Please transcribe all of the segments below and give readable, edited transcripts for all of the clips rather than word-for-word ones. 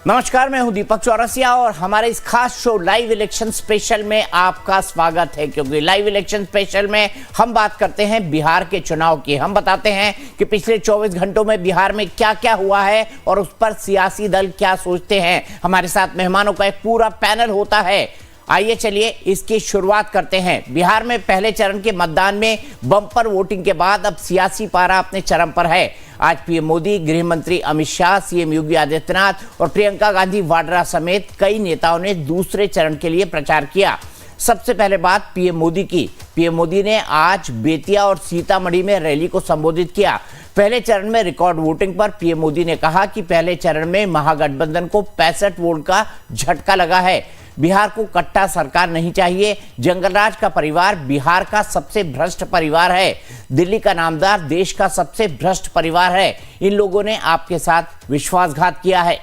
नमस्कार, मैं हूं दीपक चौरसिया और हमारे इस खास शो लाइव इलेक्शन स्पेशल में आपका स्वागत है। क्योंकि लाइव इलेक्शन स्पेशल में हम बात करते हैं बिहार के चुनाव की। हम बताते हैं कि पिछले 24 घंटों में बिहार में क्या क्या हुआ है और उस पर सियासी दल क्या सोचते हैं। हमारे साथ मेहमानों का एक पूरा पैनल होता है। आइए चलिए इसकी शुरुआत करते हैं। बिहार में पहले चरण के मतदान में बम्पर वोटिंग के बाद अब सियासी पारा अपने चरम पर है। आज पीएम मोदी, गृह मंत्री अमित शाह, सीएम योगी आदित्यनाथ और प्रियंका गांधी वाड्रा समेत कई नेताओं ने दूसरे चरण के लिए प्रचार किया। सबसे पहले बात पीएम मोदी की। पीएम मोदी ने आज बेतिया और सीतामढ़ी में रैली को संबोधित किया। पहले चरण में रिकॉर्ड वोटिंग पर पीएम मोदी ने कहा कि पहले चरण में महागठबंधन को 65 वोट का झटका लगा है। बिहार को कट्टा सरकार नहीं चाहिए। जंगलराज का परिवार बिहार का सबसे भ्रष्ट परिवार है। दिल्ली का नामदार देश का सबसे भ्रष्ट परिवार है। इन लोगों ने आपके साथ विश्वासघात किया है।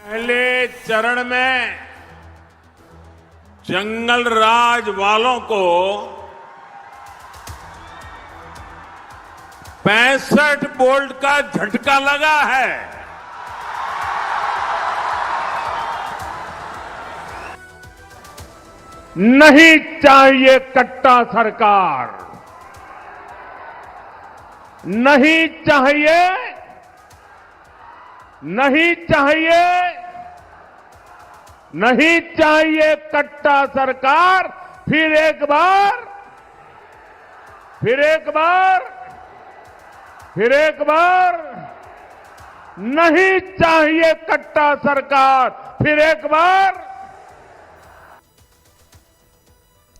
पहले चरण में जंगल राज वालों को 65 वोल्ट का झटका लगा है। नहीं चाहिए कट्टा सरकार, नहीं चाहिए, नहीं चाहिए, नहीं चाहिए कट्टा सरकार। फिर एक बार, फिर एक बार, फिर एक बार, नहीं चाहिए कट्टा सरकार। फिर एक बार।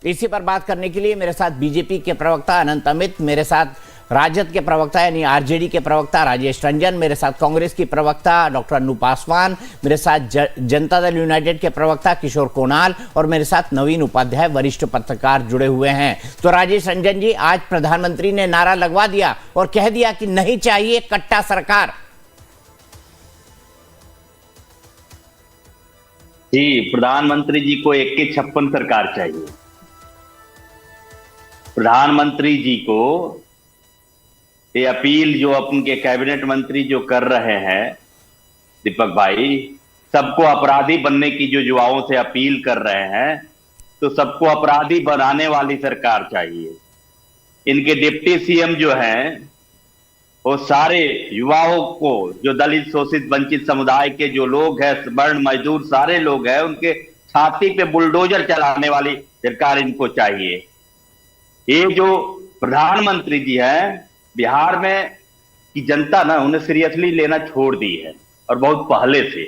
इसी पर बात करने के लिए मेरे साथ बीजेपी के प्रवक्ता अनंत अमित, मेरे साथ राजद के प्रवक्ता यानी आरजेडी के प्रवक्ता राजेश रंजन, मेरे साथ कांग्रेस की प्रवक्ता डॉक्टर अनु पासवान, मेरे साथ जनता दल यूनाइटेड के प्रवक्ता किशोर कोणाल और मेरे साथ नवीन उपाध्याय वरिष्ठ पत्रकार जुड़े हुए हैं। तो राजेश रंजन जी, आज प्रधानमंत्री ने नारा लगवा दिया और कह दिया कि नहीं चाहिए कट्टा सरकार। जी, प्रधानमंत्री जी को 2156 सरकार चाहिए। प्रधानमंत्री जी को ये अपील जो उनके कैबिनेट मंत्री जो कर रहे हैं दीपक भाई, सबको अपराधी बनने की जो युवाओं से अपील कर रहे हैं, तो सबको अपराधी बनाने वाली सरकार चाहिए। इनके डिप्टी सीएम जो हैं वो सारे युवाओं को, जो दलित, शोषित, वंचित समुदाय के जो लोग हैं, वर्ण मजदूर सारे लोग हैं, उनके छाती पे बुलडोजर चलाने वाली सरकार इनको चाहिए। ये जो प्रधानमंत्री जी हैं, बिहार में की जनता ना उन्हें सीरियसली लेना छोड़ दी है और बहुत पहले से।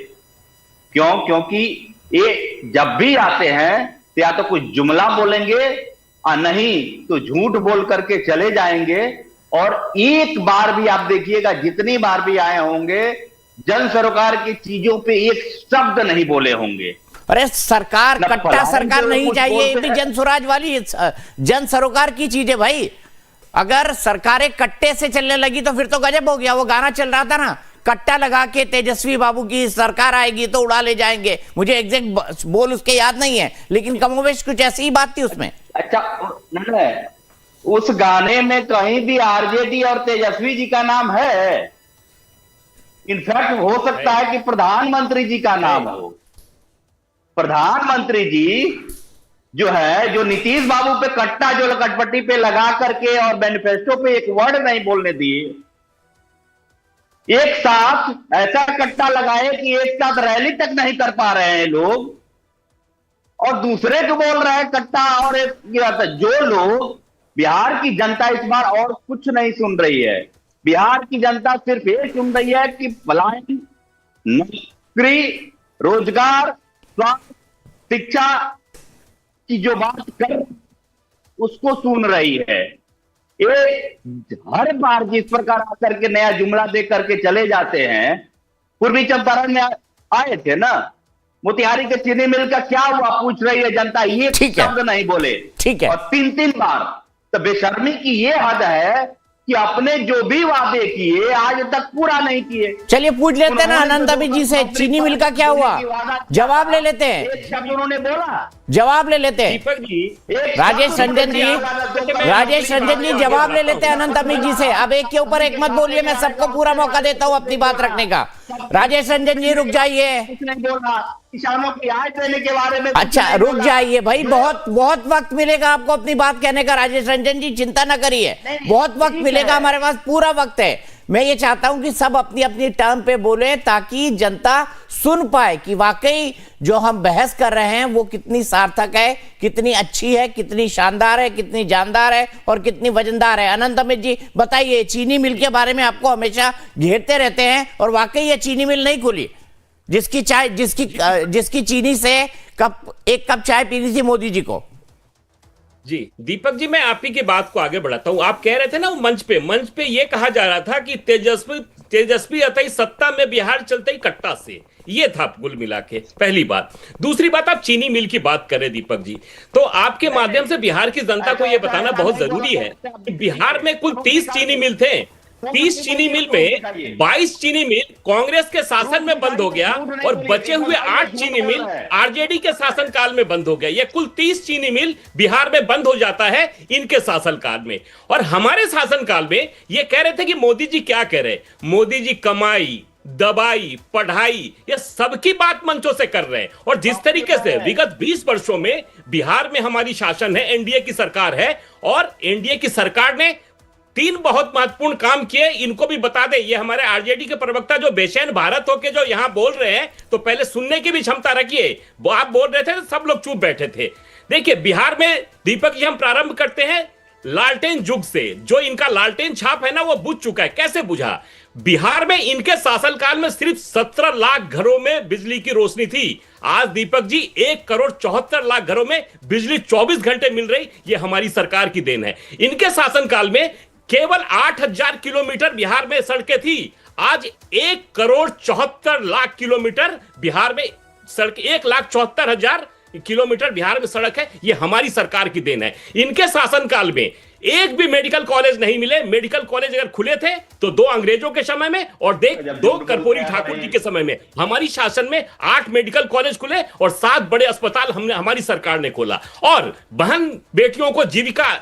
क्यों? क्योंकि ये जब भी आते हैं तो या तो कुछ जुमला बोलेंगे और नहीं तो झूठ बोल करके चले जाएंगे। और एक बार भी आप देखिएगा, जितनी बार भी आए होंगे, जन सरोकार की चीजों पे एक शब्द नहीं बोले होंगे। अरे सरकार, कट्टा सरकार नहीं चाहिए, ये भी जन स्वराज वाली जन सरोकार की चीज है भाई। अगर सरकारें कट्टे से चलने लगी तो फिर तो गजब हो गया। वो गाना चल रहा था ना, कट्टा लगा के तेजस्वी बाबू की सरकार आएगी तो उड़ा ले जाएंगे। मुझे एग्जैक्ट बोल उसके याद नहीं है, लेकिन कमोबेश कुछ ऐसी ही बात थी उसमें। अच्छा, उस गाने में कहीं भी आरजेडी और तेजस्वी जी का नाम है? इनफैक्ट हो सकता है कि प्रधानमंत्री जी का नाम हो। प्रधानमंत्री जी जो है, जो नीतीश बाबू पे कट्टा जो लकटपट्टी पे लगा करके और मैनिफेस्टो पे एक वर्ड नहीं बोलने दिए, एक साथ ऐसा कट्टा लगाए कि एक साथ रैली तक नहीं कर पा रहे हैं लोग, और दूसरे को बोल रहे हैं कट्टा। और जो लोग, बिहार की जनता इस बार और कुछ नहीं सुन रही है। बिहार की जनता सिर्फ ये सुन रही है कि पलायन, नौकरी, रोजगार, स्वास्थ्य, शिक्षा की जो बात कर उसको सुन रही है। ये हर बार जिस प्रकार आकर के नया जुमला दे करके चले जाते हैं। पूर्वी चंपारण में आए थे ना, मोतिहारी के चीनी मिल का क्या हुआ पूछ रही है जनता, ये शब्द नहीं बोले। ठीक है। और 3 बार। तो बेशर्मी की ये हद है कि अपने जो भी वादे किए आज तक पूरा नहीं किए। चलिए पूछ लेते हैं ना अनंत अमित जी से, चीनी मिल का क्या हुआ? जवाब ले लेते हैं, एक शब्द उन्होंने बोला, जवाब ले लेते हैं। दीपक जी, राजेश रंजन जी जवाब ले लेते हैं अनंत अमित जी से। अब एक के ऊपर एक मत बोलिए, मैं सबको पूरा मौका देता हूं अपनी बात रखने का। राजेश रंजन जी रुक जाइए। किसानों की आय देने के बारे में अच्छा रुक जाइए भाई, बहुत बहुत वक्त मिलेगा आपको अपनी बात कहने का। राजेश रंजन जी चिंता ना करिए, बहुत वक्त मिलेगा, हमारे पास पूरा वक्त है। मैं ये चाहता हूं कि सब अपनी अपनी टर्म पे बोले ताकि जनता सुन पाए कि वाकई जो हम बहस कर रहे हैं वो कितनी सार्थक है, कितनी अच्छी है, कितनी शानदार है, कितनी जानदार है और कितनी वजनदार है। अनंत अमित जी बताइए, चीनी मिल के बारे में आपको हमेशा घेरते रहते हैं और वाकई ये चीनी मिल नहीं खुली जिसकी चीनी से एक कप चाय पीनी थी मोदी जी को। जी दीपक जी, मैं आप ही की बात को आगे बढ़ाता हूं। आप कह रहे थे ना वो मंच पे ये कहा जा रहा था कि तेजस्वी अतई सत्ता में बिहार चलते ही कट्टा से, ये था कुल मिला के पहली बात। दूसरी बात, आप चीनी मिल की बात करें दीपक जी, तो आपके माध्यम से बिहार की जनता को यह बताना बहुत जरूरी है कि बिहार में कुल 30 चीनी मिल थे। 30 चीनी मिल में 22 चीनी मिल कांग्रेस के शासन में बंद हो गया और बचे हुए 8 चीनी मिल आरजेडी के शासन काल में बंद हो गया। ये कुल 30 चीनी मिल बिहार में बंद हो जाता है इनके शासन काल में। और हमारे शासन काल में ये कह रहे थे कि मोदी जी क्या कह रहे, मोदी जी कमाई, दवाई, पढ़ाई, ये सबकी बात मंचों से कर रहे हैं। और जिस तरीके से विगत 20 वर्षों में बिहार में हमारी शासन है, एनडीए की सरकार है, और एनडीए की सरकार ने 3 बहुत महत्वपूर्ण काम किए, इनको भी बता दे। ये हमारे आरजेडी के प्रवक्ता जो बेचैन भारत होके जो यहां बोल रहे हैं, तो पहले सुनने की भी क्षमता रखिए। वो आप बोल रहे थे तो सब लोग चुप बैठे थे। देखिए बिहार में दीपक जी हम प्रारंभ करते हैं लालटेन युग से। जो इनका लालटेन छाप है ना वो बुझ चुका है। कैसे बुझा? बिहार में इनके शासनकाल में सिर्फ 17 लाख घरों में बिजली की रोशनी थी। आज दीपक जी 1,74,00,000 घरों में बिजली 24 घंटे मिल रही। ये हमारी सरकार की देन है। इनके शासनकाल में केवल 8,000 किलोमीटर बिहार में सड़कें थी। आज 1,74,00,000 किलोमीटर बिहार में सड़क, 1,74,000 किलोमीटर बिहार में सड़क है। ये हमारी सरकार की देन है। इनके शासनकाल में एक भी मेडिकल कॉलेज नहीं मिले। मेडिकल कॉलेज अगर खुले थे तो 2 अंग्रेजों के समय में और 2 कर्पूरी ठाकुर जी के समय में। हमारी शासन में 8 मेडिकल कॉलेज खुले और 7 बड़े अस्पताल हमारी सरकार ने खोला। और बहन बेटियों को जीविका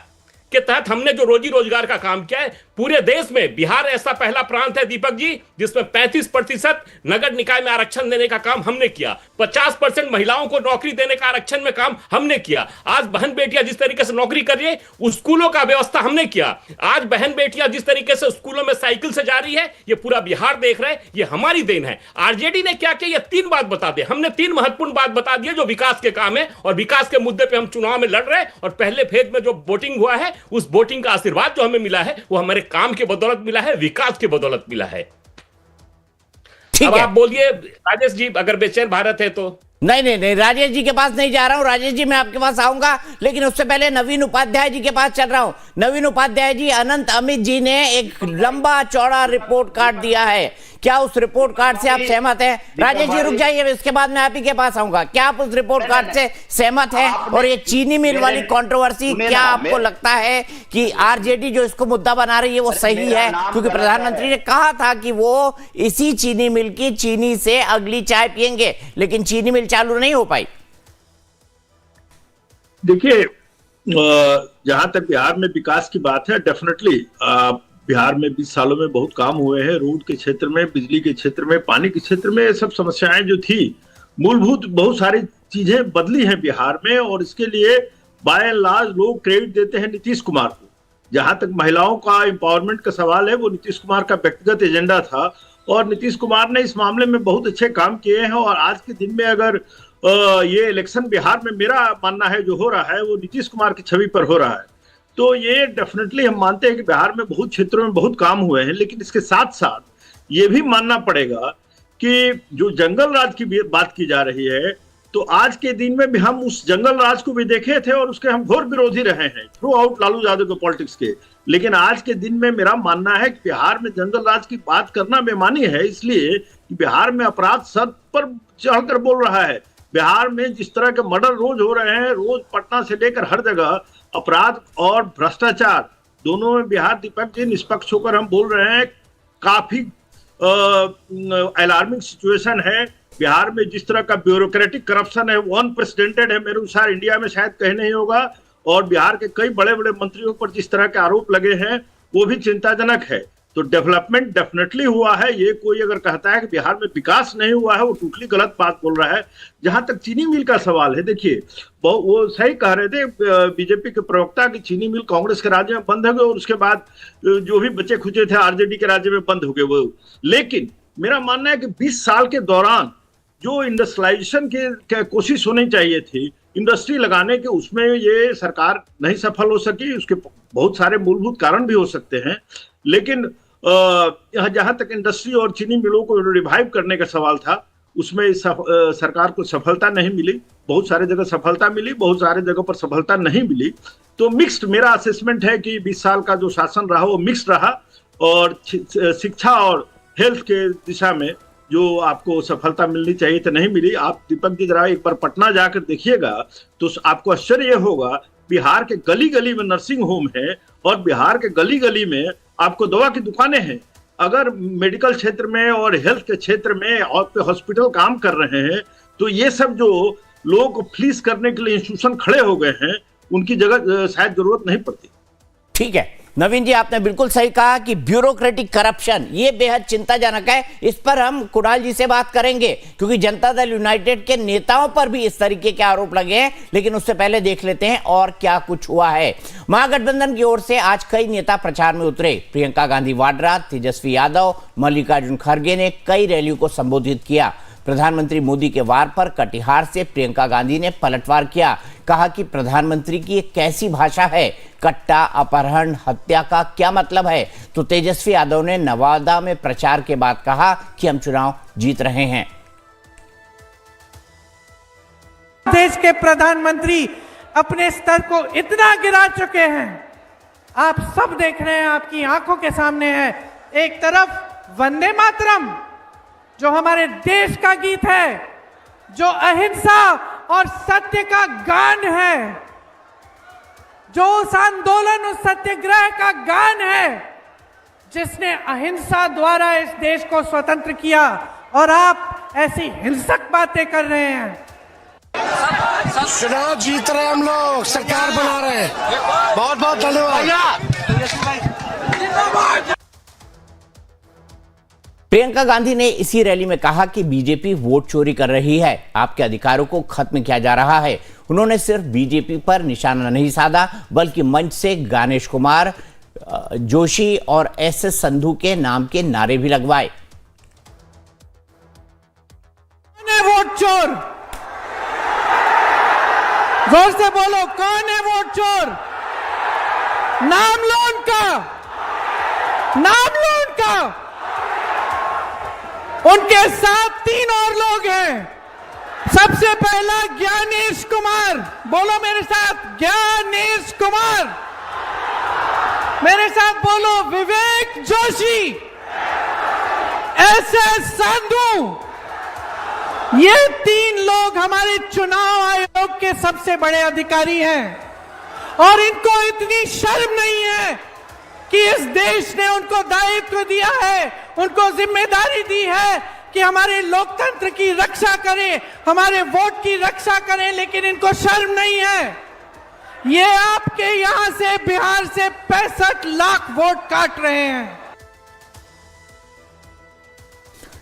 के तहत हमने जो रोजी रोजगार का काम किया है, पूरे देश में बिहार ऐसा पहला प्रांत है दीपक जी जिसमें 35% नगर निकाय में आरक्षण देने का काम हमने किया। 50% महिलाओं को नौकरी देने का आरक्षण में काम हमने किया। आज बहन बेटियां जिस तरीके से नौकरी कर रही है, स्कूलों का व्यवस्था हमने किया। आज बहन बेटियां जिस तरीके से स्कूलों में साइकिल से जा रही है, ये पूरा बिहार देख रहे हैं। ये हमारी देन है। आरजेडी ने क्या किया, ये 3 बात बता दे। हमने 3 महत्वपूर्ण बात बता दी जो विकास के काम है, और विकास के मुद्दे पर हम चुनाव में लड़ रहे हैं। और पहले फेज में जो वोटिंग हुआ है, उस वोटिंग का आशीर्वाद जो हमें मिला है वो हमारे काम के बदौलत मिला है, विकास के बदौलत मिला है। अब आप बोलिए राजेश जी, अगर बेचैन भारत है तो। नहीं, राजेश जी के पास नहीं जा रहा हूं। राजेश जी मैं आपके पास आऊंगा, लेकिन उससे पहले नवीन उपाध्याय जी के पास चल रहा हूं। नवीन उपाध्याय जी, अनंत अमित जी ने एक लंबा चौड़ा रिपोर्ट कार्ड दिया है, क्या उस रिपोर्ट कार्ड से आप सहमत हैं? राजेश जी रुक जाइए, इसके बाद मैं आप ही के पास आऊंगा। क्या आप उस रिपोर्ट कार्ड से सहमत हैं? और ये चीनी मिल वाली कंट्रोवर्सी, क्या आपको लगता है कि आरजेडी जो इसको मुद्दा बना रही है वो सही है? क्योंकि प्रधानमंत्री ने कहा था कि वो इसी चीनी मिल की चीनी से अगली चाय पियेंगे, लेकिन चीनी मिल चालू नहीं हो पाई। देखिए, जहां तक बिहार में विकास की बात है, डेफिनेटली बिहार में 20 सालों में बहुत काम हुए हैं। रोड के क्षेत्र में, बिजली के क्षेत्र में, पानी के क्षेत्र में, ये सब समस्याएं जो थी, मूलभूत बहुत सारी चीजें बदली हैं बिहार में। और इसके लिए बाय एंड लार्ज लोग क्रेडिट देते हैं नीतीश कुमार को। जहां तक महिलाओं का एम्पावरमेंट का सवाल है, वो नीतीश कुमार का व्यक्तिगत एजेंडा था और नीतीश कुमार ने इस मामले में बहुत अच्छे काम किए हैं। और आज के दिन में अगर ये इलेक्शन बिहार में, मेरा मानना है जो हो रहा है वो नीतीश कुमार की छवि पर हो रहा है, तो ये डेफिनेटली हम मानते हैं कि बिहार में बहुत क्षेत्रों में बहुत काम हुए हैं। लेकिन इसके साथ साथ ये भी मानना पड़ेगा कि जो जंगल राज की बात की जा रही है, तो आज के दिन में भी हम उस जंगल राज को भी देखे थे और उसके हम घोर विरोधी रहे हैं थ्रू आउट लालू यादव के पॉलिटिक्स के। लेकिन आज के दिन में मेरा मानना है कि बिहार में जंगल राज की बात करना बेमानी है, इसलिए कि बिहार में अपराध सर पर चढ़कर बोल रहा है। बिहार में जिस तरह के मर्डर रोज हो रहे हैं, रोज पटना से लेकर हर जगह अपराध और भ्रष्टाचार दोनों में बिहार, दीपक जी निष्पक्ष होकर हम बोल रहे हैं, काफी अलार्मिंग सिचुएशन है। बिहार में जिस तरह का ब्यूरोक्रेटिक करप्शन है वो अनप्रेसिडेंटेड है, मेरे अनुसार इंडिया में शायद कहीं नहीं होगा। और बिहार के कई बड़े बड़े मंत्रियों पर जिस तरह के आरोप लगे हैं वो भी चिंताजनक है। तो डेवलपमेंट डेफिनेटली हुआ है, ये कोई अगर कहता है कि बिहार में विकास नहीं हुआ है वो टोटली गलत बात बोल रहा है। जहां तक चीनी मिल का सवाल है, देखिए वो सही कह रहे थे बीजेपी के प्रवक्ता कि चीनी मिल कांग्रेस के राज्य में बंद हो गए और उसके बाद जो भी बचे खुचे थे आरजेडी के राज्य में बंद हो गए वो। लेकिन मेरा मानना है कि 20 साल के दौरान जो इंडस्ट्रियलाइजेशन की कोशिश होनी चाहिए थी, इंडस्ट्री लगाने के, उसमें ये सरकार नहीं सफल हो सकी। उसके बहुत सारे मूलभूत कारण भी हो सकते हैं, लेकिन जहां तक इंडस्ट्री और चीनी मिलों को रिवाइव करने का सवाल था उसमें सरकार को सफलता नहीं मिली। बहुत सारे जगह सफलता मिली, बहुत सारे जगह पर सफलता नहीं मिली। तो मिक्स्ड मेरा असेसमेंट है कि 20 साल का जो शासन रहा वो मिक्स्ड रहा, और शिक्षा और हेल्थ के दिशा में जो आपको सफलता मिलनी चाहिए तो नहीं मिली। आप दीपक जी जरा एक बार पटना जाकर देखिएगा तो आपको आश्चर्य होगा, बिहार के गली गली में नर्सिंग होम है और बिहार के गली गली में आपको दवा की दुकानें हैं। अगर मेडिकल क्षेत्र में और हेल्थ के क्षेत्र में और हॉस्पिटल काम कर रहे हैं तो ये सब जो लोग फ्लीस करने के लिए इंस्टीट्यूशन खड़े हो गए हैं उनकी जगह शायद जरूरत नहीं पड़ती। ठीक है नवीन जी, आपने बिल्कुल सही कहा कि ब्यूरोक्रेटिक करप्शन ये बेहद चिंताजनक है। इस पर हम कुणाल जी से बात करेंगे क्योंकि जनता दल यूनाइटेड के नेताओं पर भी इस तरीके के आरोप लगे हैं। लेकिन उससे पहले देख लेते हैं और क्या कुछ हुआ है। महागठबंधन की ओर से आज कई नेता प्रचार में उतरे। प्रियंका गांधी वाड्रा, तेजस्वी यादव, मल्लिकार्जुन खड़गे ने कई रैलियों को संबोधित किया। प्रधानमंत्री मोदी के वार पर कटिहार से प्रियंका गांधी ने पलटवार किया। कहा कि प्रधानमंत्री की एक कैसी भाषा है, कट्टा, अपहरण, हत्या का क्या मतलब है। तो तेजस्वी यादव ने नवादा में प्रचार के बाद कहा कि हम चुनाव जीत रहे हैं। देश के प्रधानमंत्री अपने स्तर को इतना गिरा चुके हैं, आप सब देख रहे हैं, आपकी आंखों के सामने है। एक तरफ वंदे मातरम जो हमारे देश का गीत है, जो अहिंसा और सत्य का गान है, जो उस आंदोलन, उस सत्याग्रह का गान है जिसने अहिंसा द्वारा इस देश को स्वतंत्र किया, और आप ऐसी हिंसक बातें कर रहे हैं। चुनाव जीत रहे हम लोग, सरकार बना रहे हैं। बहुत बहुत धन्यवाद। प्रियंका गांधी ने इसी रैली में कहा कि बीजेपी वोट चोरी कर रही है, आपके अधिकारों को खत्म किया जा रहा है। उन्होंने सिर्फ बीजेपी पर निशाना नहीं साधा बल्कि मंच से गणेश कुमार, जोशी और एस.एस. संधू के नाम के नारे भी लगवाए। कौन है वोट चोर? जोर से बोलो, कौन है वोट चोर? नाम लो उनका, नाम लो उनका। उनके साथ 3 और लोग हैं। सबसे पहला ज्ञानेश कुमार, बोलो मेरे साथ, ज्ञानेश कुमार। मेरे साथ बोलो, विवेक जोशी, एस.एस. संधू। ये 3 लोग हमारे चुनाव आयोग के सबसे बड़े अधिकारी हैं, और इनको इतनी शर्म नहीं है कि इस देश ने उनको दायित्व दिया है, उनको जिम्मेदारी दी है कि हमारे लोकतंत्र की रक्षा करें, हमारे वोट की रक्षा करें, लेकिन इनको शर्म नहीं है। ये आपके यहां से, बिहार से 65 लाख वोट काट रहे हैं।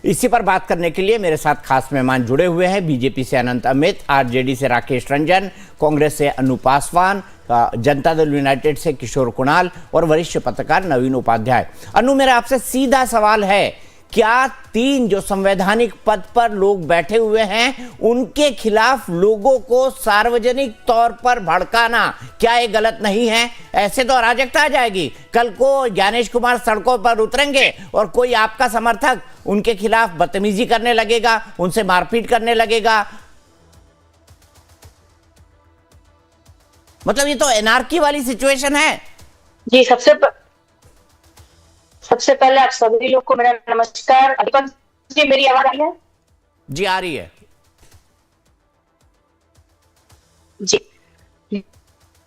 इसी पर बात करने के लिए मेरे साथ खास मेहमान जुड़े हुए हैं। बीजेपी से अनंत अमित, आरजेडी से राकेश रंजन, कांग्रेस से अनु पासवान, जनता दल यूनाइटेड से किशोर कुणाल और वरिष्ठ पत्रकार नवीन उपाध्याय। अनु, मेरा आपसे सीधा सवाल है, क्या 3 जो संवैधानिक पद पर लोग बैठे हुए हैं उनके खिलाफ लोगों को सार्वजनिक तौर पर भड़काना क्या ये गलत नहीं है? ऐसे तो अराजकता आ जाएगी। कल को ज्ञानेश कुमार सड़कों पर उतरेंगे और कोई आपका समर्थक उनके खिलाफ बदतमीजी करने लगेगा, उनसे मारपीट करने लगेगा। मतलब ये तो एनार्की वाली सिचुएशन है। जी, सबसे पहले आप सभी लोग को मेरा नमस्कार। दीपक जी, मेरी आवाज आ रही है? जी, आ रही है। जी,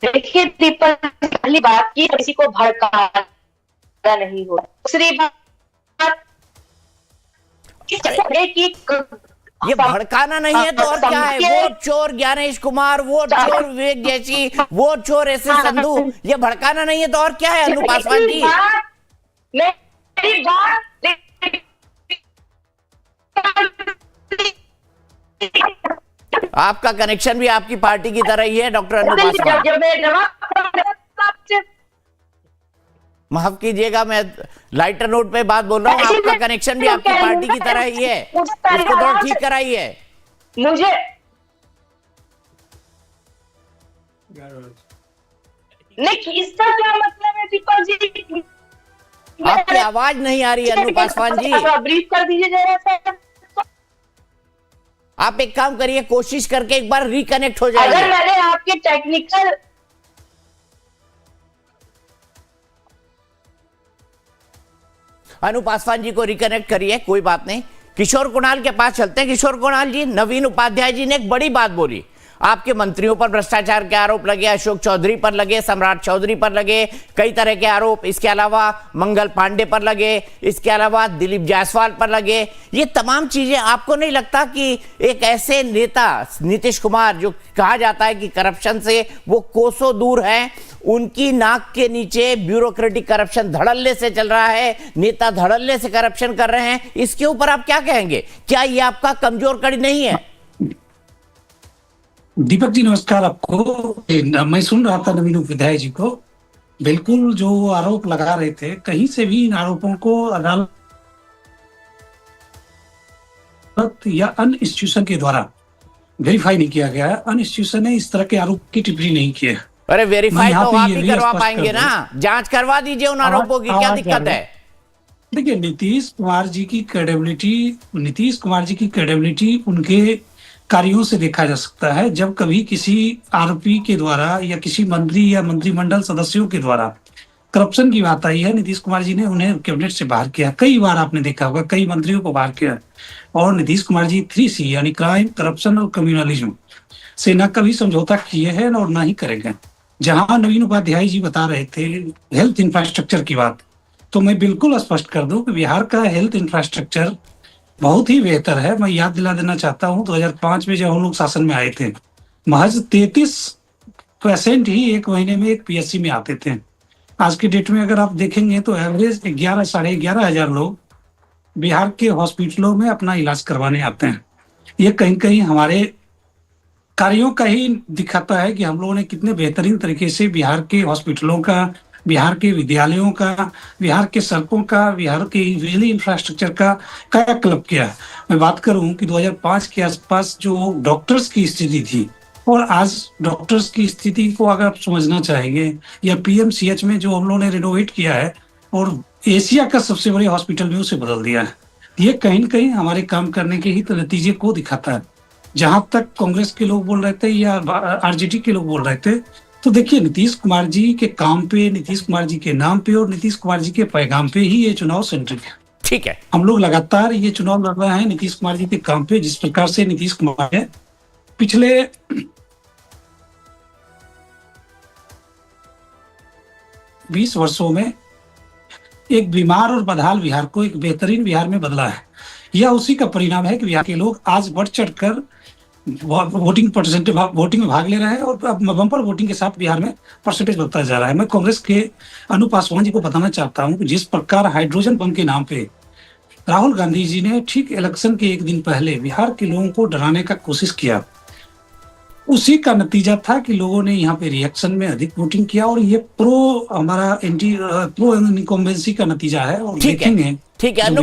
देखिए दीपक, पहली बात की किसी को भड़काना नहीं हो। दूसरी बात ये भड़काना नहीं है तो और क्या है? वो चोर ज्ञानेश कुमार, वो चोर विवेक जैसी, वो चोर एस एस संधू, ये भड़काना नहीं है तो और क्या है? अनु पासवान जी, मेरी बात आपका कनेक्शन भी आपकी पार्टी की तरह ही है डॉक्टर अनु पासवान। माफ कीजिएगा, मैं लाइटर नोट पे बात बोल रहा हूँ। आपका कनेक्शन भी आपकी पार्टी की तरह ही है, उसको थोड़ा ठीक कराइए। मुझे नहीं, इसका क्या मतलब है दीपक जी? आपकी आवाज नहीं आ रही है अनु पासवान जी। ब्रीफ कर दीजिए जरा सा। आप एक काम करिए, कोशिश करके एक बार रिकनेक्ट हो जाइए। अगर मैंने आपके टेक्निकल अनु पासवान जी को रिकनेक्ट करिए, कोई बात नहीं। किशोर कुणाल के पास चलते हैं। किशोर कुणाल जी, नवीन उपाध्याय जी ने एक बड़ी बात बोली। आपके मंत्रियों पर भ्रष्टाचार के आरोप लगे, अशोक चौधरी पर लगे, सम्राट चौधरी पर लगे, कई तरह के आरोप। इसके अलावा मंगल पांडे पर लगे, इसके अलावा दिलीप जायसवाल पर लगे। ये तमाम चीजें, आपको नहीं लगता कि एक ऐसे नेता नीतीश कुमार, जो कहा जाता है कि करप्शन से वो कोसों दूर है, उनकी नाक के नीचे ब्यूरोक्रेटिक करप्शन धड़ल्ले से चल रहा है, नेता धड़ल्ले से करप्शन कर रहे हैं, इसके ऊपर आप क्या कहेंगे? क्या ये आपका कमजोर कड़ी नहीं है? दीपक जी नमस्कार आपको। मैं सुन रहा था नवीन उपाध्याय जी को, बिल्कुल जो आरोप लगा रहे थे, कहीं से भी इन आरोपों को अदालत या अन्य इंस्टीट्यूशन के द्वारा वेरीफाई नहीं किया गया है। अन्य इंस्टीट्यूशन ने इस तरह के आरोप की टिप्पणी नहीं की है। अरे वेरीफाई तो आप ही करवा पाएंगे ना, जांच करवा दीजिए उन आरोपों की, क्या दिक्कत है? देखिए, नीतीश कुमार जी की क्रेडिबिलिटी उनके कार्यों से देखा जा सकता है। जब कभी किसी आरोपी के द्वारा या किसी मंत्री या मंत्रिमंडल सदस्यों के द्वारा करप्शन की बात आई है, नीतीश कुमार जी ने उन्हें कैबिनेट से बाहर किया। कई बार आपने देखा होगा, कई मंत्रियों को बाहर किया। और नीतीश कुमार जी 3C यानी क्राइम, करप्शन और कम्युनलिज्म से न कभी समझौता किए हैं और ना ही करेंगे। जहां नवीन उपाध्याय जी बता रहे थे हेल्थ इंफ्रास्ट्रक्चर की बात, तो मैं बिल्कुल स्पष्ट कर दूं कि बिहार का हेल्थ इंफ्रास्ट्रक्चर बहुत ही बेहतर है। मैं याद दिला देना चाहता हूं, 2005 में जब हम लोग शासन में आए थे, महज 33% ही एक महीने में एक PSC में आते थे। आज की डेट में अगर आप देखेंगे तो एवरेज 11 साढ़े 11 हजार लोग बिहार के हॉस्पिटलों में अपना इलाज करवाने आते हैं। ये कहीं कहीं हमारे कार्यों का ही दिखाता है कि हम लोगों ने कितने बेहतरीन तरीके से बिहार के हॉस्पिटलों का, बिहार के विद्यालयों का, बिहार के सड़कों का, बिहार के बिजली इंफ्रास्ट्रक्चर का कायाकल्प किया। मैं बात करूं कि 2005 के आसपास जो डॉक्टर्स की स्थिति थी और आज डॉक्टर्स की स्थिति को अगर आप समझना चाहेंगे, या PMCH में जो हम लोगों ने रिनोवेट किया है और एशिया का सबसे बड़े हॉस्पिटल में उसे बदल दिया है, ये कहीं न कहीं हमारे काम करने के ही तो नतीजे को दिखाता है। जहां तक कांग्रेस के लोग बोल रहे थे या RJD के लोग बोल रहे थे, तो देखिए नीतीश कुमार जी के काम पे, नीतीश कुमार जी के नाम पे और नीतीश कुमार जी के पैगाम पे ही ये चुनाव सेंट्रिक है। ठीक है, हम लोग लगातार ये चुनाव लड़ रहे हैं नीतीश कुमार जी के काम पे। जिस प्रकार से नीतीश कुमार है पिछले 20 वर्षों में एक बीमार और बदहाल बिहार को एक बेहतरीन बिहार में बदला है। यह उसी का परिणाम है कि बिहार के लोग आज बढ़ चढ़कर वोटिंग में भाग ले रहे हैं और बम्पर वोटिंग के साथ बिहार में परसेंटेज बढ़ता जा रहा है। मैं कांग्रेस के अनु पासवान जी को बताना चाहता हूं कि जिस प्रकार हाइड्रोजन बम के नाम पे राहुल गांधी जी ने ठीक इलेक्शन के एक दिन पहले बिहार के लोगों को डराने का कोशिश किया, उसी का नतीजा था कि लोगों ने यहाँ पे रिएक्शन में अधिक वोटिंग किया और ये प्रो इनकम्बेंसी का नतीजा है। और देखेंगे, ठीक है। अनु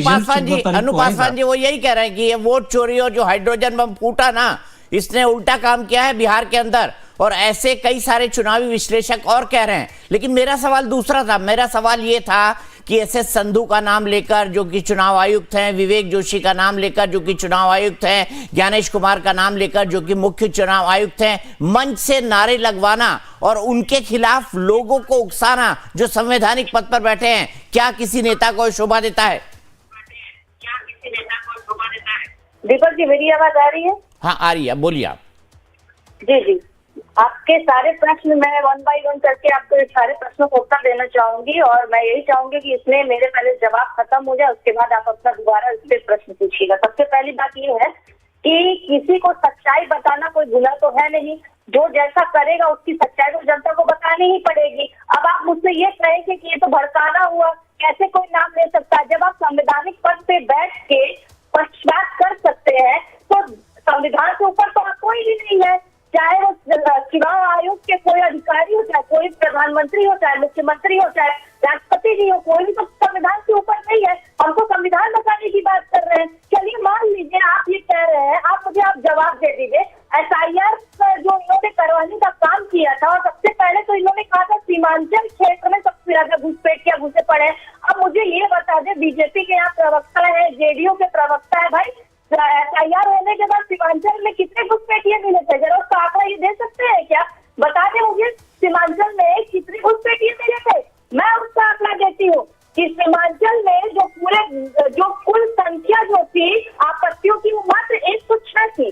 पासवान जी वो यही कह रहे हैं कि ये वोट चोरी और जो हाइड्रोजन बम फूटा ना, इसने उल्टा काम किया है बिहार के अंदर, और ऐसे कई सारे चुनावी विश्लेषक और कह रहे हैं। लेकिन मेरा सवाल दूसरा था। मेरा सवाल ये था कि SS संधू का नाम लेकर जो कि चुनाव आयुक्त हैं, विवेक जोशी का नाम लेकर जो कि चुनाव आयुक्त हैं, ज्ञानेश कुमार का नाम लेकर जो कि मुख्य चुनाव आयुक्त हैं, मंच से नारे लगवाना और उनके खिलाफ लोगों को उकसाना जो संवैधानिक पद पर बैठे हैं, क्या किसी नेता को शोभा देता है? दीपक जी मेरी आवाज आ रही है? हाँ आ रही है, बोलिए आप। जी। आपके सारे प्रश्न मैं 1 बाय 1 करके आपको सारे प्रश्नों को उत्तर देना चाहूंगी, और मैं यही चाहूंगी कि इसमें मेरे पहले जवाब खत्म हो जाए, उसके बाद आप अपना दोबारा इस पे प्रश्न पूछिएगा। सबसे पहली बात ये है कि किसी को सच्चाई बताना कोई गुनाह तो है नहीं, जो जैसा करेगा उसकी सच्चाई को जनता को बतानी ही पड़ेगी। अब आप मुझसे ये कहेंगे कि ये तो भड़काना हुआ, कैसे कोई नाम ले सकता है? जब आप संवैधानिक पद पे बैठ के पक्षपात कर सकते हैं तो संविधान के ऊपर तो कोई भी नहीं है, चाहे वो चुनाव आयोग के कोई अधिकारी हो, चाहे कोई प्रधानमंत्री हो, चाहे मुख्यमंत्री हो, चाहे राष्ट्रपति जी हो, कोई भी तो संविधान के ऊपर नहीं है। हमको संविधान बताने की बात कर रहे हैं। चलिए मान लीजिए आप ये कह रहे हैं, आप मुझे जवाब दे दीजिए। SIR जो इन्होंने करवाने का काम किया था, और सबसे पहले तो इन्होंने कहा था सीमांचल क्षेत्र में सबसे ज्यादा घुसपैठ क्या घुसे पड़े। अब मुझे ये बता दे, बीजेपी के यहाँ प्रवक्ता है, JDU के प्रवक्ता है, भाई SIR होने के बाद सीमांचल में कितने घुसपैठिए मिले थे? जरा उसका आंकड़ा ये दे सकते हैं क्या? बता दें मुझे सीमांचल में कितने घुसपैठिए मिले थे। मैं उसका आंकड़ा देती हूँ कि सीमांचल में जो कुल संख्या जो थी आपत्तियों की, वो मात्र 106 थी,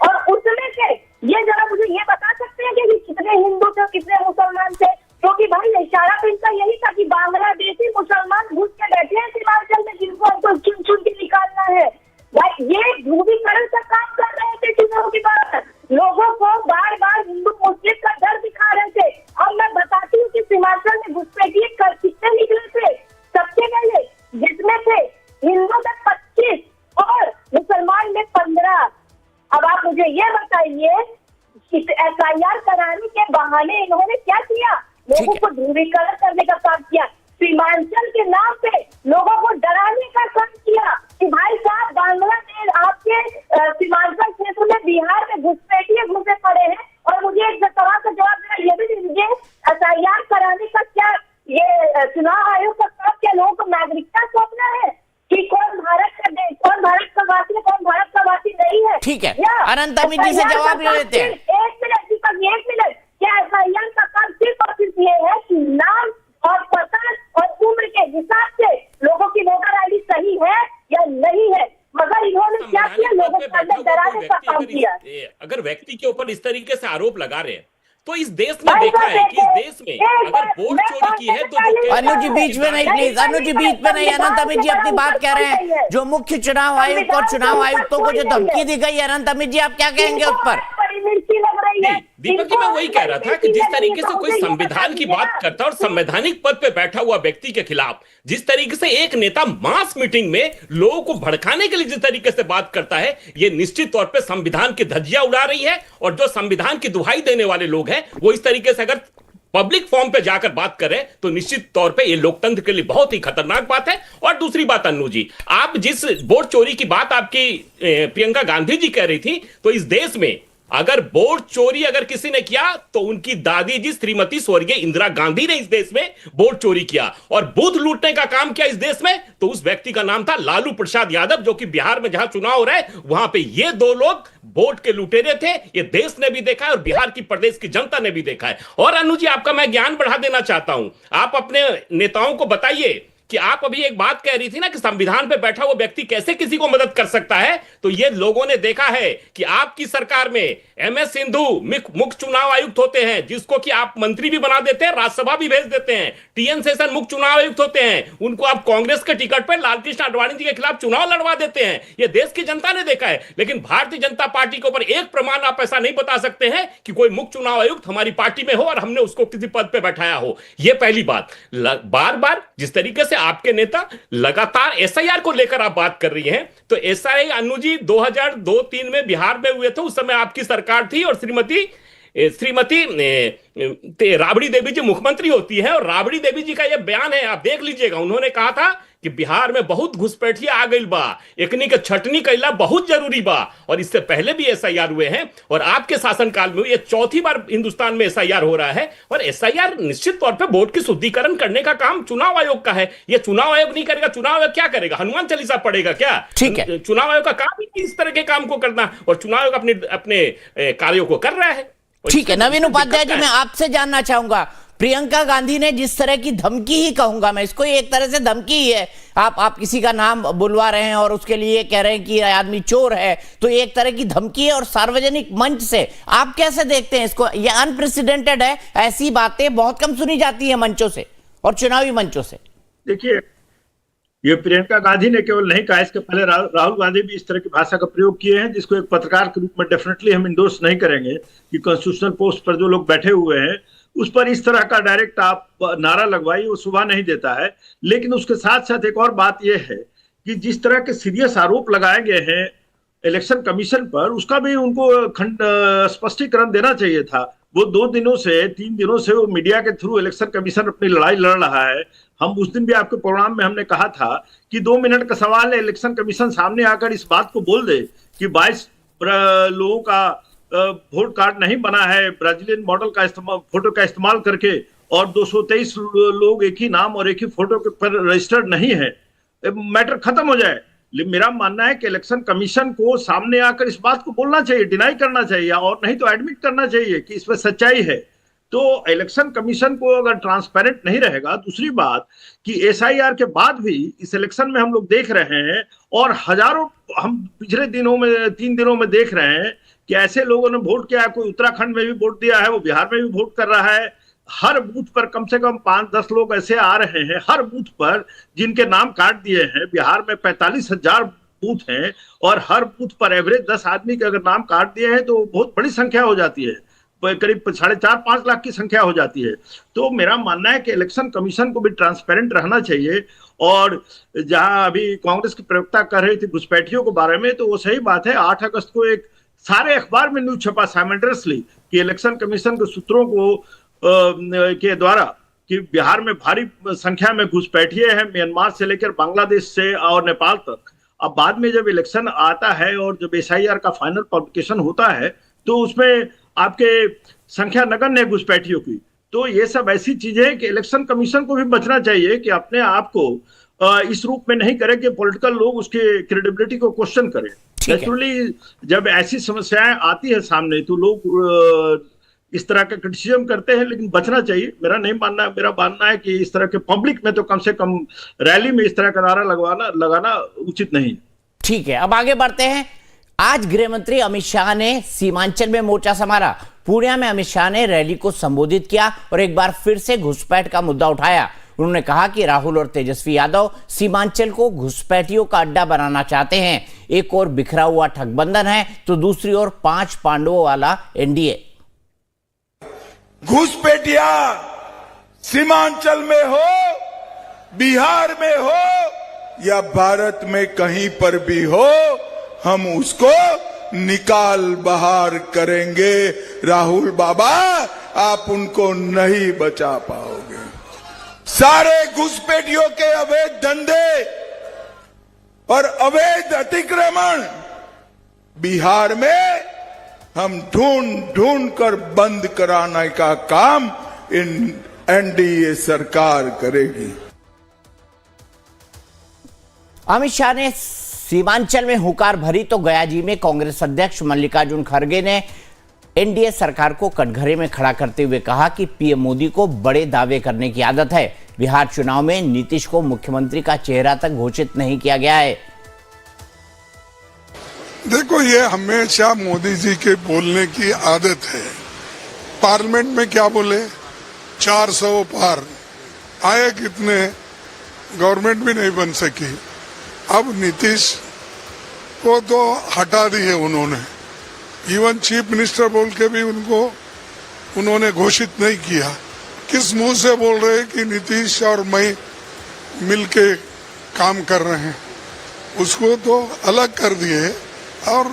और उसमें से ये जरा मुझे ये बता सकते हैं कि कितने हिंदू थे, कितने मुसलमान थे? क्योंकि भाई इशारा तो इनका यही था कि बांग्लादेशी मुसलमान घुस के बैठे हैं सीमांचल में, जिनको हमको चुन चुन के निकालना है। भाई ये ध्रुवीकरण का काम कर रहे थे चुनाव के बाद, लोगों को बार बार हिंदू मुस्लिम का डर दिखा रहे थे। अब मैं बताती हूँ कि सीमांचल में घुसपैठिए कर कितने निकले थे। सबसे पहले जिसमें थे हिंदू में 25 और मुसलमान में 15। अब आप मुझे ये बताइए, SIR कराने के बहाने इन्होंने क्या किया? लोगों को ध्रुवीकरण करने का काम किया, सीमांचल के नाम पे लोगों को डराने का काम किया कि भाई साहब बांग्लादेश आपके सीमांचल क्षेत्र में बिहार में घुसपैठिए घुसे पड़े हैं। और मुझे एक सवाल का जवाब देना ये भी दीजिए, SIR कराने का क्या ये चुनाव आयोग का काम क्या लोगों को नागरिकता सौंपना है कि कौन भारत का वासी है, कौन भारत का वासी नहीं है? ठीक है, अनंत अमित जी से जवाब ले लेते हैं। एक मिनट, क्या SIR का काम सिर्फ और सिर्फ ये है कि नाम और पता और उम्र के हिसाब से लोगों की वोटर ID सही है या नहीं है? मगर इन्होंने क्या किया? लोगों को अंदर डराने का काम किया। अगर व्यक्ति के ऊपर इस तरीके से आरोप लगा रहे हैं तो इस देश में देखा है कि इस देश में अगर वोट चोरी की है तो अनुज जी बीच में नहीं, प्लीज अनुज जी बीच में नहीं। अनंत अमित जी अपनी बात कह रहे हैं। जो मुख्य चुनाव आयुक्त और चुनाव आयुक्तों को जो धमकी दी गई है, अनंत अमित जी आप क्या कहेंगे उस पर? दीपक जी मैं वही कह रहा था कि जिस तरीके से कोई संविधान की बात करता है और संवैधानिक पद पे बैठा हुआ व्यक्ति के खिलाफ जिस तरीके से एक नेता मास मीटिंग में लोगों को भड़काने के लिए जिस तरीके से बात करता है, ये निश्चित तौर पे संविधान की धज्जियां उड़ा रही है। और जो संविधान की दुहाई देने वाले लोग हैं वो इस तरीके से अगर पब्लिक फॉर्म पे जाकर बात करें तो निश्चित तौर पे ये लोकतंत्र के लिए बहुत ही खतरनाक बात है। और दूसरी बात अन्नू जी, आप जिस वोट चोरी की बात आपकी प्रियंका गांधी जी कह रही थी, तो इस देश में अगर वोट चोरी अगर किसी ने किया तो उनकी दादी जी श्रीमती स्वर्गीय इंदिरा गांधी ने इस देश में वोट चोरी किया और बूथ लूटने का काम किया इस देश में, तो उस व्यक्ति का नाम था लालू प्रसाद यादव, जो कि बिहार में जहां चुनाव हो रहा है वहां पे ये दो लोग वोट के लुटेरे थे। ये देश ने भी देखा है और बिहार की प्रदेश की जनता ने भी देखा है। और अनु जी आपका मैं ज्ञान बढ़ा देना चाहता हूं, आप अपने नेताओं को बताइए कि आप अभी एक बात कह रही थी ना कि संविधान पे बैठा हुआ व्यक्ति कैसे किसी को मदद कर सकता है, तो ये लोगों ने देखा है कि आपकी सरकार में MS सिंधु मुख्य चुनाव आयुक्त होते हैं, जिसको कि आप मंत्री भी बना देते हैं, राज्यसभा भी भेज देते हैं। TN शेषन मुख्य चुनाव आयुक्त होते हैं, उनको आप कांग्रेस के टिकट पर लालकृष्ण आडवाणी जी के खिलाफ चुनाव लड़वा देते हैं। ये देश की जनता ने देखा है। लेकिन भारतीय जनता पार्टी के ऊपर एक प्रमाण आप ऐसा नहीं बता सकते हैं कि कोई मुख्य चुनाव आयुक्त हमारी पार्टी में हो और हमने उसको किसी पद पर बैठाया हो। यह पहली बात। बार बार जिस तरीके से आपके नेता लगातार SIR को लेकर आप बात कर रही हैं, तो SIR अनु जी 2002-3 में बिहार में हुए थे, उस समय आपकी सरकार थी और श्रीमती राबड़ी देवी जी मुख्यमंत्री होती है। और राबड़ी देवी जी का यह बयान है, आप देख लीजिएगा, उन्होंने कहा था कि बिहार में बहुत घुसपैठिया आ गई बा, एकनी के छटनी कैला बहुत जरूरी बा। और इससे पहले भी SIR हुए हैं और आपके शासनकाल में ये चौथी बार हिंदुस्तान में SIR हो रहा है। और SIR निश्चित तौर पे वोट की शुद्धिकरण करने का काम चुनाव आयोग का है। ये चुनाव आयोग नहीं करेगा। चुनाव आयोग क्या करेगा? हनुमान चालीसा पढ़ेगा क्या? ठीक है, चुनाव आयोग का काम ही इस तरह के काम को करना, और चुनाव आयोग अपने कार्यों को कर रहा है। ठीक है, नवीन उपाध्याय जी मैं आपसे जानना चाहूंगा, प्रियंका गांधी ने जिस तरह की धमकी ही कहूंगा मैं इसको, एक तरह से धमकी ही है, आप किसी का नाम बुलवा रहे हैं और उसके लिए कह रहे हैं कि आदमी चोर है, तो एक तरह की धमकी है और सार्वजनिक मंच से आप कैसे देखते हैं इसको? ये अनप्रेसिडेंटेड है, ऐसी बातें बहुत कम सुनी जाती है मंचों से और चुनावी मंचों से। देखिए, ये प्रियंका गांधी ने केवल नहीं कहा, इसके पहले राहुल गांधी भी इस तरह की भाषा का प्रयोग किए हैं, जिसको एक पत्रकार के रूप में डेफिनेटली हम इंडोर्स नहीं करेंगे कि कॉन्स्टिट्यूशनल पोस्ट पर जो लोग बैठे हुए हैं उस पर इस तरह का डायरेक्ट आप नारा लगवाइए, वो शोभा नहीं देता है। लेकिन उसके साथ साथ एक और बात यह है कि जिस तरह के सीरियस आरोप लगाए गए हैं इलेक्शन कमीशन पर, उसका भी उनको स्पष्टीकरण देना चाहिए था। वो 3 दिनों से वो मीडिया के थ्रू इलेक्शन कमीशन अपनी लड़ाई लड़ रहा है। हम उस दिन भी आपके प्रोग्राम में हमने कहा था कि 2 मिनट का सवाल है, इलेक्शन कमीशन सामने आकर इस बात को बोल दे कि 22 लोगों का वोट कार्ड नहीं बना है ब्राजीलियन मॉडल का फोटो का इस्तेमाल करके, और 223 लोग एक ही नाम और एक ही फोटो के पर रजिस्टर्ड नहीं है, मैटर खत्म हो जाए। लेकिन मेरा मानना है कि इलेक्शन कमीशन को सामने आकर इस बात को बोलना चाहिए, डिनाई करना चाहिए, और नहीं तो एडमिट करना चाहिए कि इसमें सच्चाई है। तो इलेक्शन कमीशन को अगर ट्रांसपेरेंट नहीं रहेगा, दूसरी बात कि एसआईआर के बाद भी इस इलेक्शन में हम लोग देख रहे हैं और हजारों, हम पिछले 3 दिनों में देख रहे हैं कि ऐसे लोगों ने वोट किया है, कोई उत्तराखंड में भी वोट दिया है, वो बिहार में भी वोट कर रहा है। हर बूथ पर कम से कम 5-10 लोग ऐसे आ रहे हैं हर बूथ पर जिनके नाम काट दिए हैं। बिहार में 45,000 बूथ हैं और हर बूथ पर एवरेज 10 आदमी के अगर नाम काट दिए हैं तो बहुत बड़ी संख्या हो जाती है, करीब 4.5-5 लाख की संख्या हो जाती है। तो मेरा मानना है कि इलेक्शन कमीशन को भी ट्रांसपेरेंट रहना चाहिए। और जहां अभी कांग्रेस की प्रवक्ता कर रही थी घुसपैठियों के बारे में, तो वो सही बात है। 8 अगस्त को एक सारे अखबार में न्यूज छपा साइमल्टेनियसली कि इलेक्शन कमीशन के सूत्रों को के द्वारा कि बिहार में भारी संख्या में घुसपैठिए हैं, म्यांमार से लेकर बांग्लादेश से और नेपाल तक। अब बाद में जब इलेक्शन आता है और जब एसआईआर का फाइनल पब्लिकेशन होता है तो उसमें आपके संख्या नगण्य है घुसपैठियों की। तो ये सब ऐसी चीजें हैं कि इलेक्शन कमीशन को भी बचना चाहिए कि अपने आप को इस रूप में नहीं करे कि पॉलिटिकल लोग उसके क्रेडिबिलिटी को क्वेश्चन करें। नेचुरली जब ऐसी समस्याएं आती है सामने तो लोग इस तरह का क्रिटिसिज्म करते हैं, लेकिन बचना चाहिए। मेरा मानना है कि इस तरह के पब्लिक में तो कम से कम रैली में इस तरह का नारा लगाना उचित नहीं। ठीक है, अब आगे बढ़ते हैं। आज गृह मंत्री अमित शाह ने सीमांचल में मोर्चा संभाला। पूर्णिया में अमित शाह ने रैली को संबोधित किया और एक बार फिर से घुसपैठ का मुद्दा उठाया। उन्होंने कहा कि राहुल और तेजस्वी यादव सीमांचल को घुसपैठियों का अड्डा बनाना चाहते हैं। एक और बिखरा हुआ ठगबंधन है तो दूसरी ओर 5 पांडवों वाला एनडीए। घुसपैठिया सीमांचल में हो, बिहार में हो या भारत में कहीं पर भी हो, हम उसको निकाल बाहर करेंगे। राहुल बाबा, आप उनको नहीं बचा पाओगे। सारे घुसपैठियों के अवैध धंधे और अवैध अतिक्रमण बिहार में हम ढूंढ कर बंद कराने का काम इन एनडीए सरकार करेगी। अमित शाह ने सीमांचल में हुंकार भरी तो गया जी में कांग्रेस अध्यक्ष मल्लिकार्जुन खड़गे ने एनडीए सरकार को कटघरे में खड़ा करते हुए कहा कि पीएम मोदी को बड़े दावे करने की आदत है। बिहार चुनाव में नीतीश को मुख्यमंत्री का चेहरा तक घोषित नहीं किया गया है। देखो, ये हमेशा मोदी जी के बोलने की आदत है। पार्लियामेंट में क्या बोले, 400 पार आए, कितने गवर्नमेंट भी नहीं बन सकी। अब नीतीश को तो हटा दी है उन्होंने, इवन चीफ मिनिस्टर बोल के भी उन्होंने घोषित नहीं किया। किस मुंह से बोल रहे हैं कि नीतीश और मैं मिलके काम कर रहे हैं, उसको तो अलग कर दिए और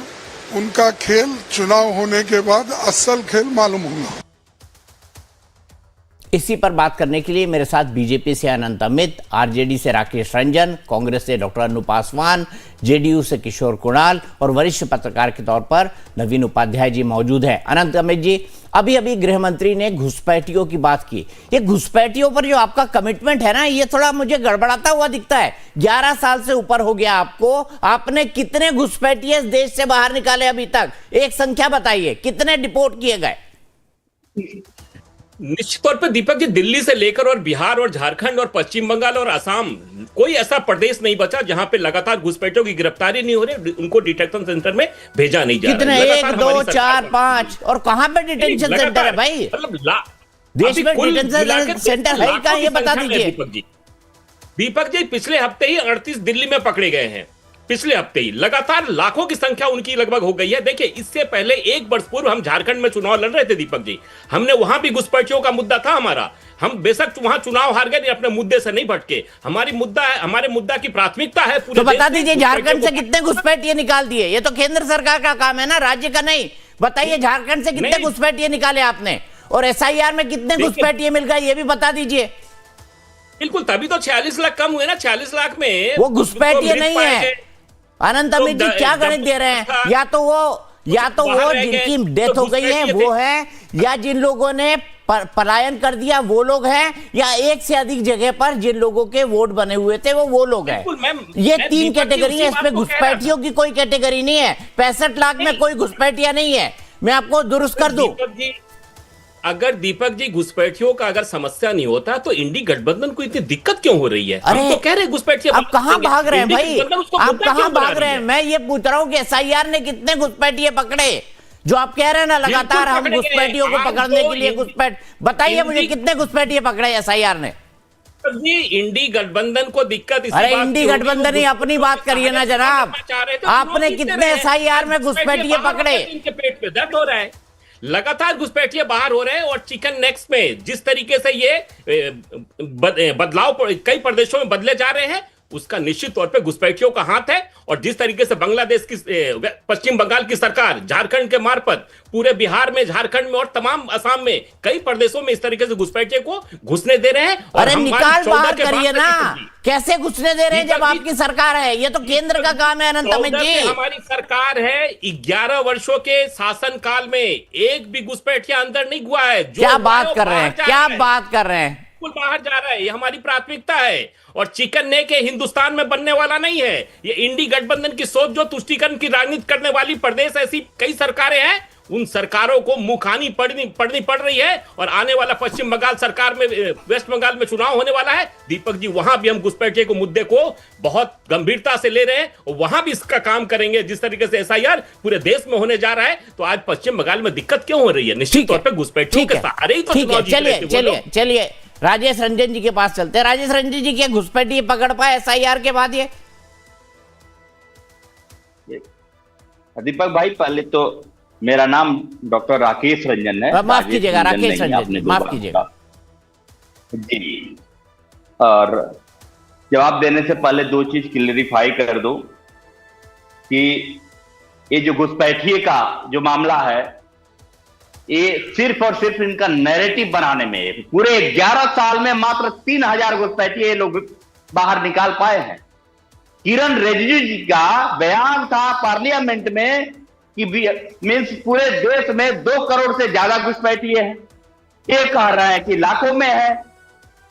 उनका खेल चुनाव होने के बाद असल खेल मालूम होगा। इसी पर बात करने के लिए मेरे साथ बीजेपी से अनंत अमित, आरजेडी से राकेश रंजन, कांग्रेस से डॉक्टर अनु पासवान, जेडीयू से किशोर कुणाल और वरिष्ठ पत्रकार के तौर पर नवीन उपाध्याय जी मौजूद हैं। अनंत अमित जी, अभी गृह मंत्री ने घुसपैठियों की बात की। ये घुसपैठियों पर जो आपका कमिटमेंट है ना, ये थोड़ा मुझे गड़बड़ाता हुआ दिखता है। 11 साल से ऊपर हो गया आपको, आपने कितने घुसपैठिए इस देश से बाहर निकाले अभी तक? एक संख्या बताइए, कितने डिपोर्ट किए गए? निश्चित तौर पर दीपक जी, दिल्ली से लेकर और बिहार और झारखंड और पश्चिम बंगाल और असम, कोई ऐसा प्रदेश नहीं बचा जहां पे लगातार घुसपैठियों की गिरफ्तारी नहीं हो रही, उनको डिटेंशन सेंटर में भेजा नहीं जा रहा। कितने? 1, 2, 4, 5 और कहां पे डिटेंशन सेंटर है भाई? मतलब देश में डिटेंशन सेंटर है कहां, ये बता दीजिए। दीपक जी पिछले हफ्ते ही 38 दिल्ली में पकड़े गए हैं, पिछले हफ्ते ही लगातार लाखों की संख्या उनकी लगभग हो गई है। देखिए, इससे पहले 1 वर्ष पूर्व हम झारखंड में चुनाव लड़ रहे थे दीपक जी, हमने वहां भी घुसपैठियों का मुद्दा था हमारा। हम बेशक वहां चुनाव हार गए, अपने मुद्दे से नहीं भटके। हमारे मुद्दा की प्राथमिकता है पूरे। तो बता दीजिए झारखंड से कितने घुसपैठिए निकाल दिए? ये तो केंद्र सरकार का काम है ना, राज्य का नहीं। बताइए झारखंड से कितने घुसपैठिए निकाले आपने, और एसआईआर में कितने घुसपैठिए मिल गए, ये भी बता दीजिए। बिल्कुल, तभी तो 46 लाख कम हुए ना। 40 लाख में वो घुसपैठिए नहीं है। अनंत अमित जी क्या गणित दे रहे हैं? या तो वो जिनकी डेथ हो गई है वो है, या जिन लोगों ने पलायन कर दिया वो लोग हैं, या एक से अधिक जगह पर जिन लोगों के वोट बने हुए थे वो लोग हैं। ये 3 कैटेगरी है, इसमें घुसपैठियों की कोई कैटेगरी नहीं है। 65 लाख में कोई घुसपैठिया नहीं है, मैं आपको दुरुस्त कर दूं। अगर दीपक जी घुसपैठियों का अगर समस्या नहीं होता तो इंडी गठबंधन को इतनी दिक्कत क्यों हो रही है? हम तो कह रहे हैं घुसपैठिया। आप कहां भाग रहे हैं भाई? आप कहां भाग रहे हैं? मैं ये पूछ रहा हूं कि एसआईआर ने कितने घुसपैठिए पकड़े, जो आप कह रहे हैं ना लगातार हम घुसपैठियों को पकड़ने के लिए घुसपैठ, बताइए मुझे कितने घुसपैठिए पकड़े एसआईआर ने? जी, इंडी गठबंधन को दिक्कत अरे इंडी गठबंधन ही अपनी बात करिए ना जनाब। आपने कितने एसआईआर में घुसपैठिए पकड़े? इनके पेट पे दर्द हो रहा है, लगातार घुसपैठिए बाहर हो रहे हैं। और चिकन नेक्स्ट में जिस तरीके से ये बदलाव कई प्रदेशों में बदले जा रहे हैं, उसका निश्चित तौर पे घुसपैठियों का हाथ है। और जिस तरीके से बांग्लादेश की पश्चिम बंगाल की सरकार झारखंड के मार्फत पूरे बिहार में, झारखंड में और तमाम असम में कई प्रदेशों में इस तरीके से घुसपैठियों को घुसने दे रहे हैं। अरे निकाल बाहर करिए ना, कैसे घुसने दे रहे हैं जब आपकी सरकार है? ये तो केंद्र का काम है अनंत अमित जी। हमारी सरकार है, 11 वर्षों के शासन काल में एक भी घुसपैठिया अंदर नहीं हुआ है। क्या बात कर रहे हैं, क्या बात कर रहे हैं? बाहर जा रहा है, ये हमारी प्राथमिकता है। और चिकन नेक के हिंदुस्तान में बनने वाला नहीं है। ये इंडी गठबंधन की सोच, जो तुष्टीकरण की राजनीति करने वाली प्रदेश ऐसी कई सरकारें हैं, उन सरकारों को मुखानी पड़नी पड़ रही है। और आने वाला पश्चिम बंगाल सरकार में, वेस्ट बंगाल में चुनाव होने वाला है दीपक जी, वहां भी हम घुसपैठिए को मुद्दे को बहुत गंभीरता से ले रहे हैं और वहां भी इसका काम करेंगे। जिस तरीके से एसआईआर पूरे देश में होने जा रहा है, तो आज पश्चिम बंगाल में दिक्कत क्यों हो रही है? निश्चित तौर पर घुसपैठियों के सहारे ही तो चुनाव जीत रहे थे। चलिए राजेश रंजन जी के पास चलते हैं। राजेश रंजन जी, क्या घुसपैठिए पकड़ पाए एसआईआर के बाद? ये दीपक भाई, पहले तो मेरा नाम डॉक्टर राकेश रंजन है। माफ कीजिएगा, राकेश रंजन, माफ कीजिएगा जी। और जवाब देने से पहले 2 चीज क्लियरिफाई कर दो कि ये जो घुसपैठिए का जो मामला है, ये सिर्फ और सिर्फ इनका नैरेटिव बनाने में, पूरे 11 साल में मात्र 3000 घुसपैठिए लोग बाहर निकाल पाए हैं। किरण रिजिजू जी का बयान था पार्लियामेंट में कि मीन्स पूरे देश में 2 करोड़ से ज्यादा घुसपैठिए हैं। ये कह रहे हैं कि लाखों में है।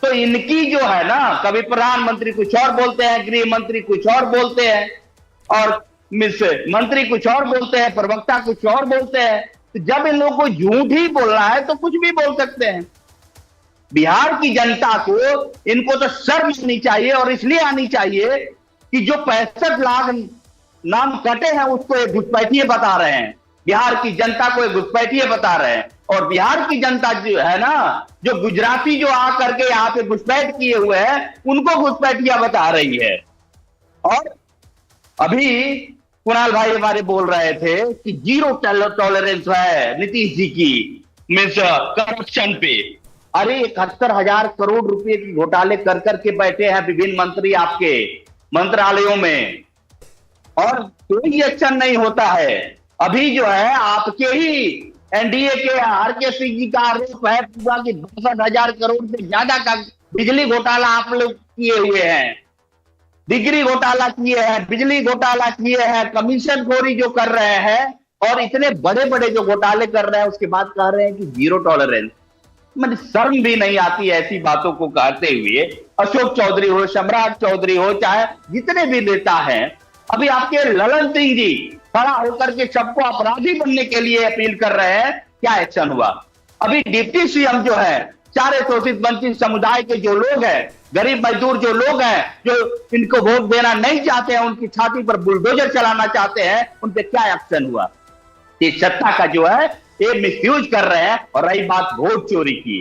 तो इनकी जो है ना, कभी प्रधानमंत्री कुछ और बोलते हैं, गृह मंत्री कुछ और बोलते हैं, और मंत्री कुछ और बोलते हैं, प्रवक्ता कुछ और बोलते हैं। तो जब इन लोगों को झूठ ही बोलना है तो कुछ भी बोल सकते हैं। बिहार की जनता को, इनको तो शर्म आनी चाहिए, और इसलिए आनी चाहिए कि जो 65 लाख नाम कटे हैं उसको एक घुसपैठिए बता रहे हैं। बिहार की जनता को एक घुसपैठिए बता रहे हैं। और बिहार की जनता जो है ना, जो गुजराती जो आकर के यहाँ पे घुसपैठ किए हुए हैं, उनको घुसपैठिया बता रही है। और अभी कुणाल भाई हमारे बोल रहे थे कि 0 टॉलरेंस है नीतीश जी की मीन्स करप्शन पे। अरे 71,000 करोड़ रुपए की घोटाले कर करके बैठे हैं विभिन्न मंत्री आपके मंत्रालयों में, और कोई एक्शन नहीं होता है। अभी जो है आपके ही एनडीए के आर.के. सिंह जी का आरोप है पूरा कि 62,000 करोड़ से ज्यादा का बिजली घोटाला आप लोग किए हुए हैं, डिग्री घोटाला किए हैं, बिजली घोटाला किए हैं, कमीशन खोरी जो कर रहे हैं, और इतने बड़े बड़े जो घोटाले कर रहे हैं, उसके बाद कह रहे हैं कि 0 टॉलरेंस। मतलब शर्म भी नहीं आती ऐसी बातों को कहते हुए। अशोक चौधरी हो, सम्राट चौधरी हो, चाहे जितने भी नेता हैं, अभी आपके ललन सिंह जी खड़ा होकर के सबको अपराधी बनने के लिए अपील कर रहे हैं। क्या एक्शन हुआ? अभी डिप्टी सीएम जो है, चारे शोषित वंचित समुदाय के जो लोग हैं, गरीब मजदूर जो लोग हैं, जो इनको वोट देना नहीं चाहते हैं, उनकी छाती पर बुलडोजर चलाना चाहते हैं, उन पे क्या एक्शन हुआ? ये सत्ता का जो है ये मिसयूज कर रहे हैं। और रही बात वोट चोरी की,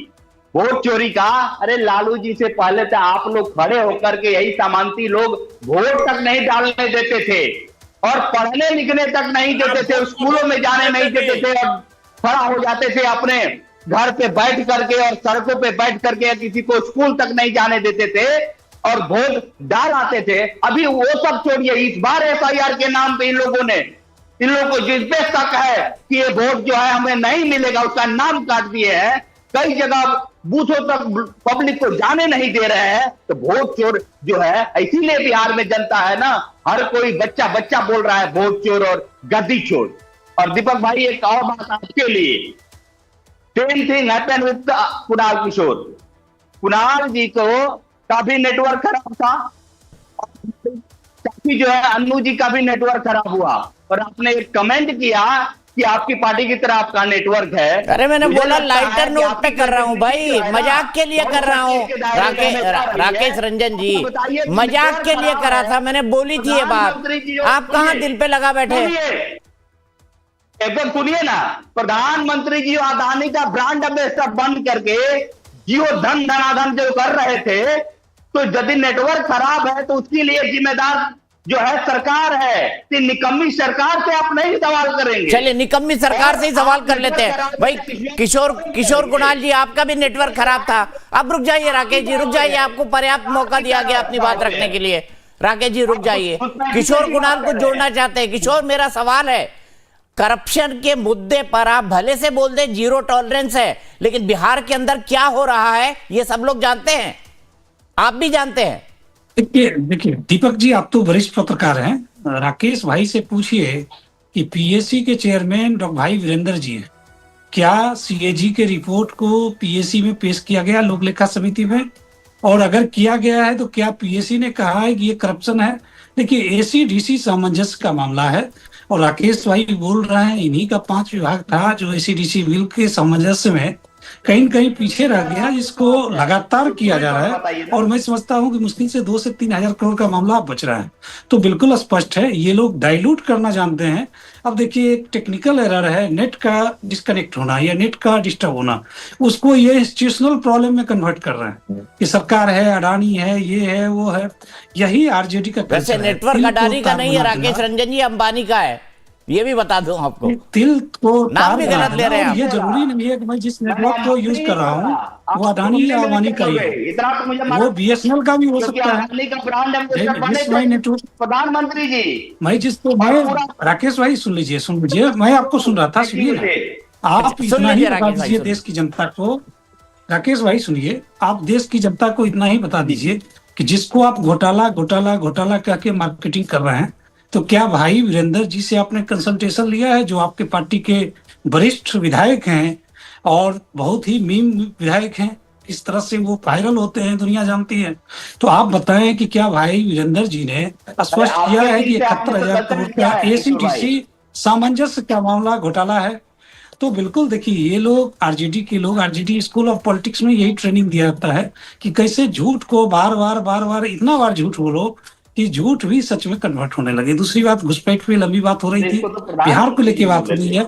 वोट चोरी का, अरे लालू जी से पहले तो आप लोग खड़े होकर के यही सामांती लोग वोट तक नहीं डालने देते थे और पढ़ने लिखने तक नहीं देते थे, स्कूलों में जाने नहीं देते थे और खड़ा हो जाते थे अपने घर पे बैठ करके और सड़कों पे बैठ करके, किसी को स्कूल तक नहीं जाने देते थे और वोट डाल आते थे। अभी वो सब छोड़िए, इस बार एफआईआर के नाम पे इन लोगों को जिस पे शक है कि ये वोट जो है हमें नहीं मिलेगा, उसका नाम काट दिए हैं। कई जगह बूथों तक पब्लिक को जाने नहीं दे रहे हैं। तो वोट चोर जो है, इसीलिए बिहार में जनता है ना, हर कोई बच्चा बोल रहा है वोट चोर और गद्दी चोर। और दीपक भाई एक और बात आपके लिए, same thing happen with Kunal Kishore. Kunal ji को काफी नेटवर्क खराब था, काफी जो है अन्नू जी का भी नेटवर्क खराब हुआ और आपने एक कमेंट किया कि आपकी पार्टी की तरह आपका नेटवर्क है। अरे मैंने बोला लाइटर नोट पे कर रहा हूँ भाई, मजाक के लिए कर रहा हूँ। राकेश रंजन जी, मजाक के लिए करा था, मैंने बोली थी ये बात, आप कहाँ दिल पे लगा बैठे? एकदम सुनिए ना, प्रधानमंत्री जी अदानी का ब्रांड एम्बेसडर बन करके जियो धन धनाधन जो कर रहे थे, तो यदि नेटवर्क खराब है तो उसके लिए जिम्मेदार जो है सरकार है। तो निकम्मी सरकार से आप नहीं सवाल करेंगे। चलिए निकम्मी सरकार से ही सवाल कर लेते हैं भाई। किशोर कुणाल जी, आपका भी नेटवर्क खराब था। अब रुक जाइए राकेश जी, रुक जाइए, आपको पर्याप्त मौका दिया गया अपनी बात रखने के लिए। राकेश जी रुक जाइए, किशोर कुणाल को जोड़ना चाहते हैं। किशोर, मेरा सवाल है, करप्शन के मुद्दे पर आप भले से बोल दें जीरो टॉलरेंस है, लेकिन बिहार के अंदर क्या हो रहा है ये सब लोग जानते हैं, आप भी जानते हैं। देखिए दीपक जी, आप तो वरिष्ठ पत्रकार हैं, राकेश भाई से पूछिए कि पीएससी के चेयरमैन डॉक्टर भाई वीरेंद्र जी हैं, क्या सीएजी के रिपोर्ट को पीएससी में पेश किया गया लोक लेखा समिति में? और अगर किया गया है तो क्या पीएससी ने कहा है कि ये करप्शन है? देखिए एसीडीसी सामंजस्य का मामला है और राकेश भाई बोल रहे हैं इन्हीं का 5 विभाग था जो एसीडीसी बिल के सामंजस्य में कहीं न कहीं पीछे रह गया, जिसको लगातार किया जा रहा है। और मैं समझता हूं कि मुश्किल से 2 से 3 हजार करोड़ का मामला बच रहा है। तो बिल्कुल स्पष्ट है ये लोग डाइल्यूट करना जानते हैं। अब देखिए एक टेक्निकल एरर है, नेट का डिस्कनेक्ट होना या नेट का डिस्टर्ब होना, उसको ये इंस्टीट्यूशनल प्रॉब्लम में कन्वर्ट कर रहे हैं कि सरकार है, अडानी है, ये है, वो है। यही आरजेडी का वैसे नेटवर्क अडानी का नहीं है राकेश रंजन जी, अंबानी का है, ये भी बता दूं आपको। तिल को नाम भी गलत ले रहे हैं। ये जरूरी नहीं है कि मैं जिस नेटवर्क को यूज कर रहा हूँ वो अडानी या अंबानी का ही है, वो बीएसएनएल का भी हो सकता है। प्रधानमंत्री जी, मैं राकेश भाई सुन लीजिए, मैं आपको सुन रहा था, सुनिए ना। आप इतना ही बता दीजिए देश की जनता को, राकेश भाई सुनिए, आप देश की जनता को इतना ही बता दीजिए कि जिसको आप घोटाला कह के मार्केटिंग कर रहे हैं, तो क्या भाई वीरेंद्र जी से आपने कंसल्टेशन लिया है, जो आपके पार्टी के वरिष्ठ विधायक हैं और बहुत ही मीम विधायक हैं, इस तरह से वो वायरल होते हैं, दुनिया जानती है। तो आप बताएं कि क्या भाई वीरेंद्र जी ने स्पष्ट किया है कि 71,000 करोड़ का एसीडीसी सामंजस्य का मामला घोटाला है? तो बिल्कुल देखिए, ये लोग आरजेडी स्कूल ऑफ पॉलिटिक्स में यही ट्रेनिंग दिया जाता है कि कैसे झूठ को बार बार इतना बार झूठ बोलो कि झूठ भी सच में कन्वर्ट होने लगे। दूसरी बात, घुसपैठ पे लंबी बात हो रही थी, बिहार को लेके बात हो रही है।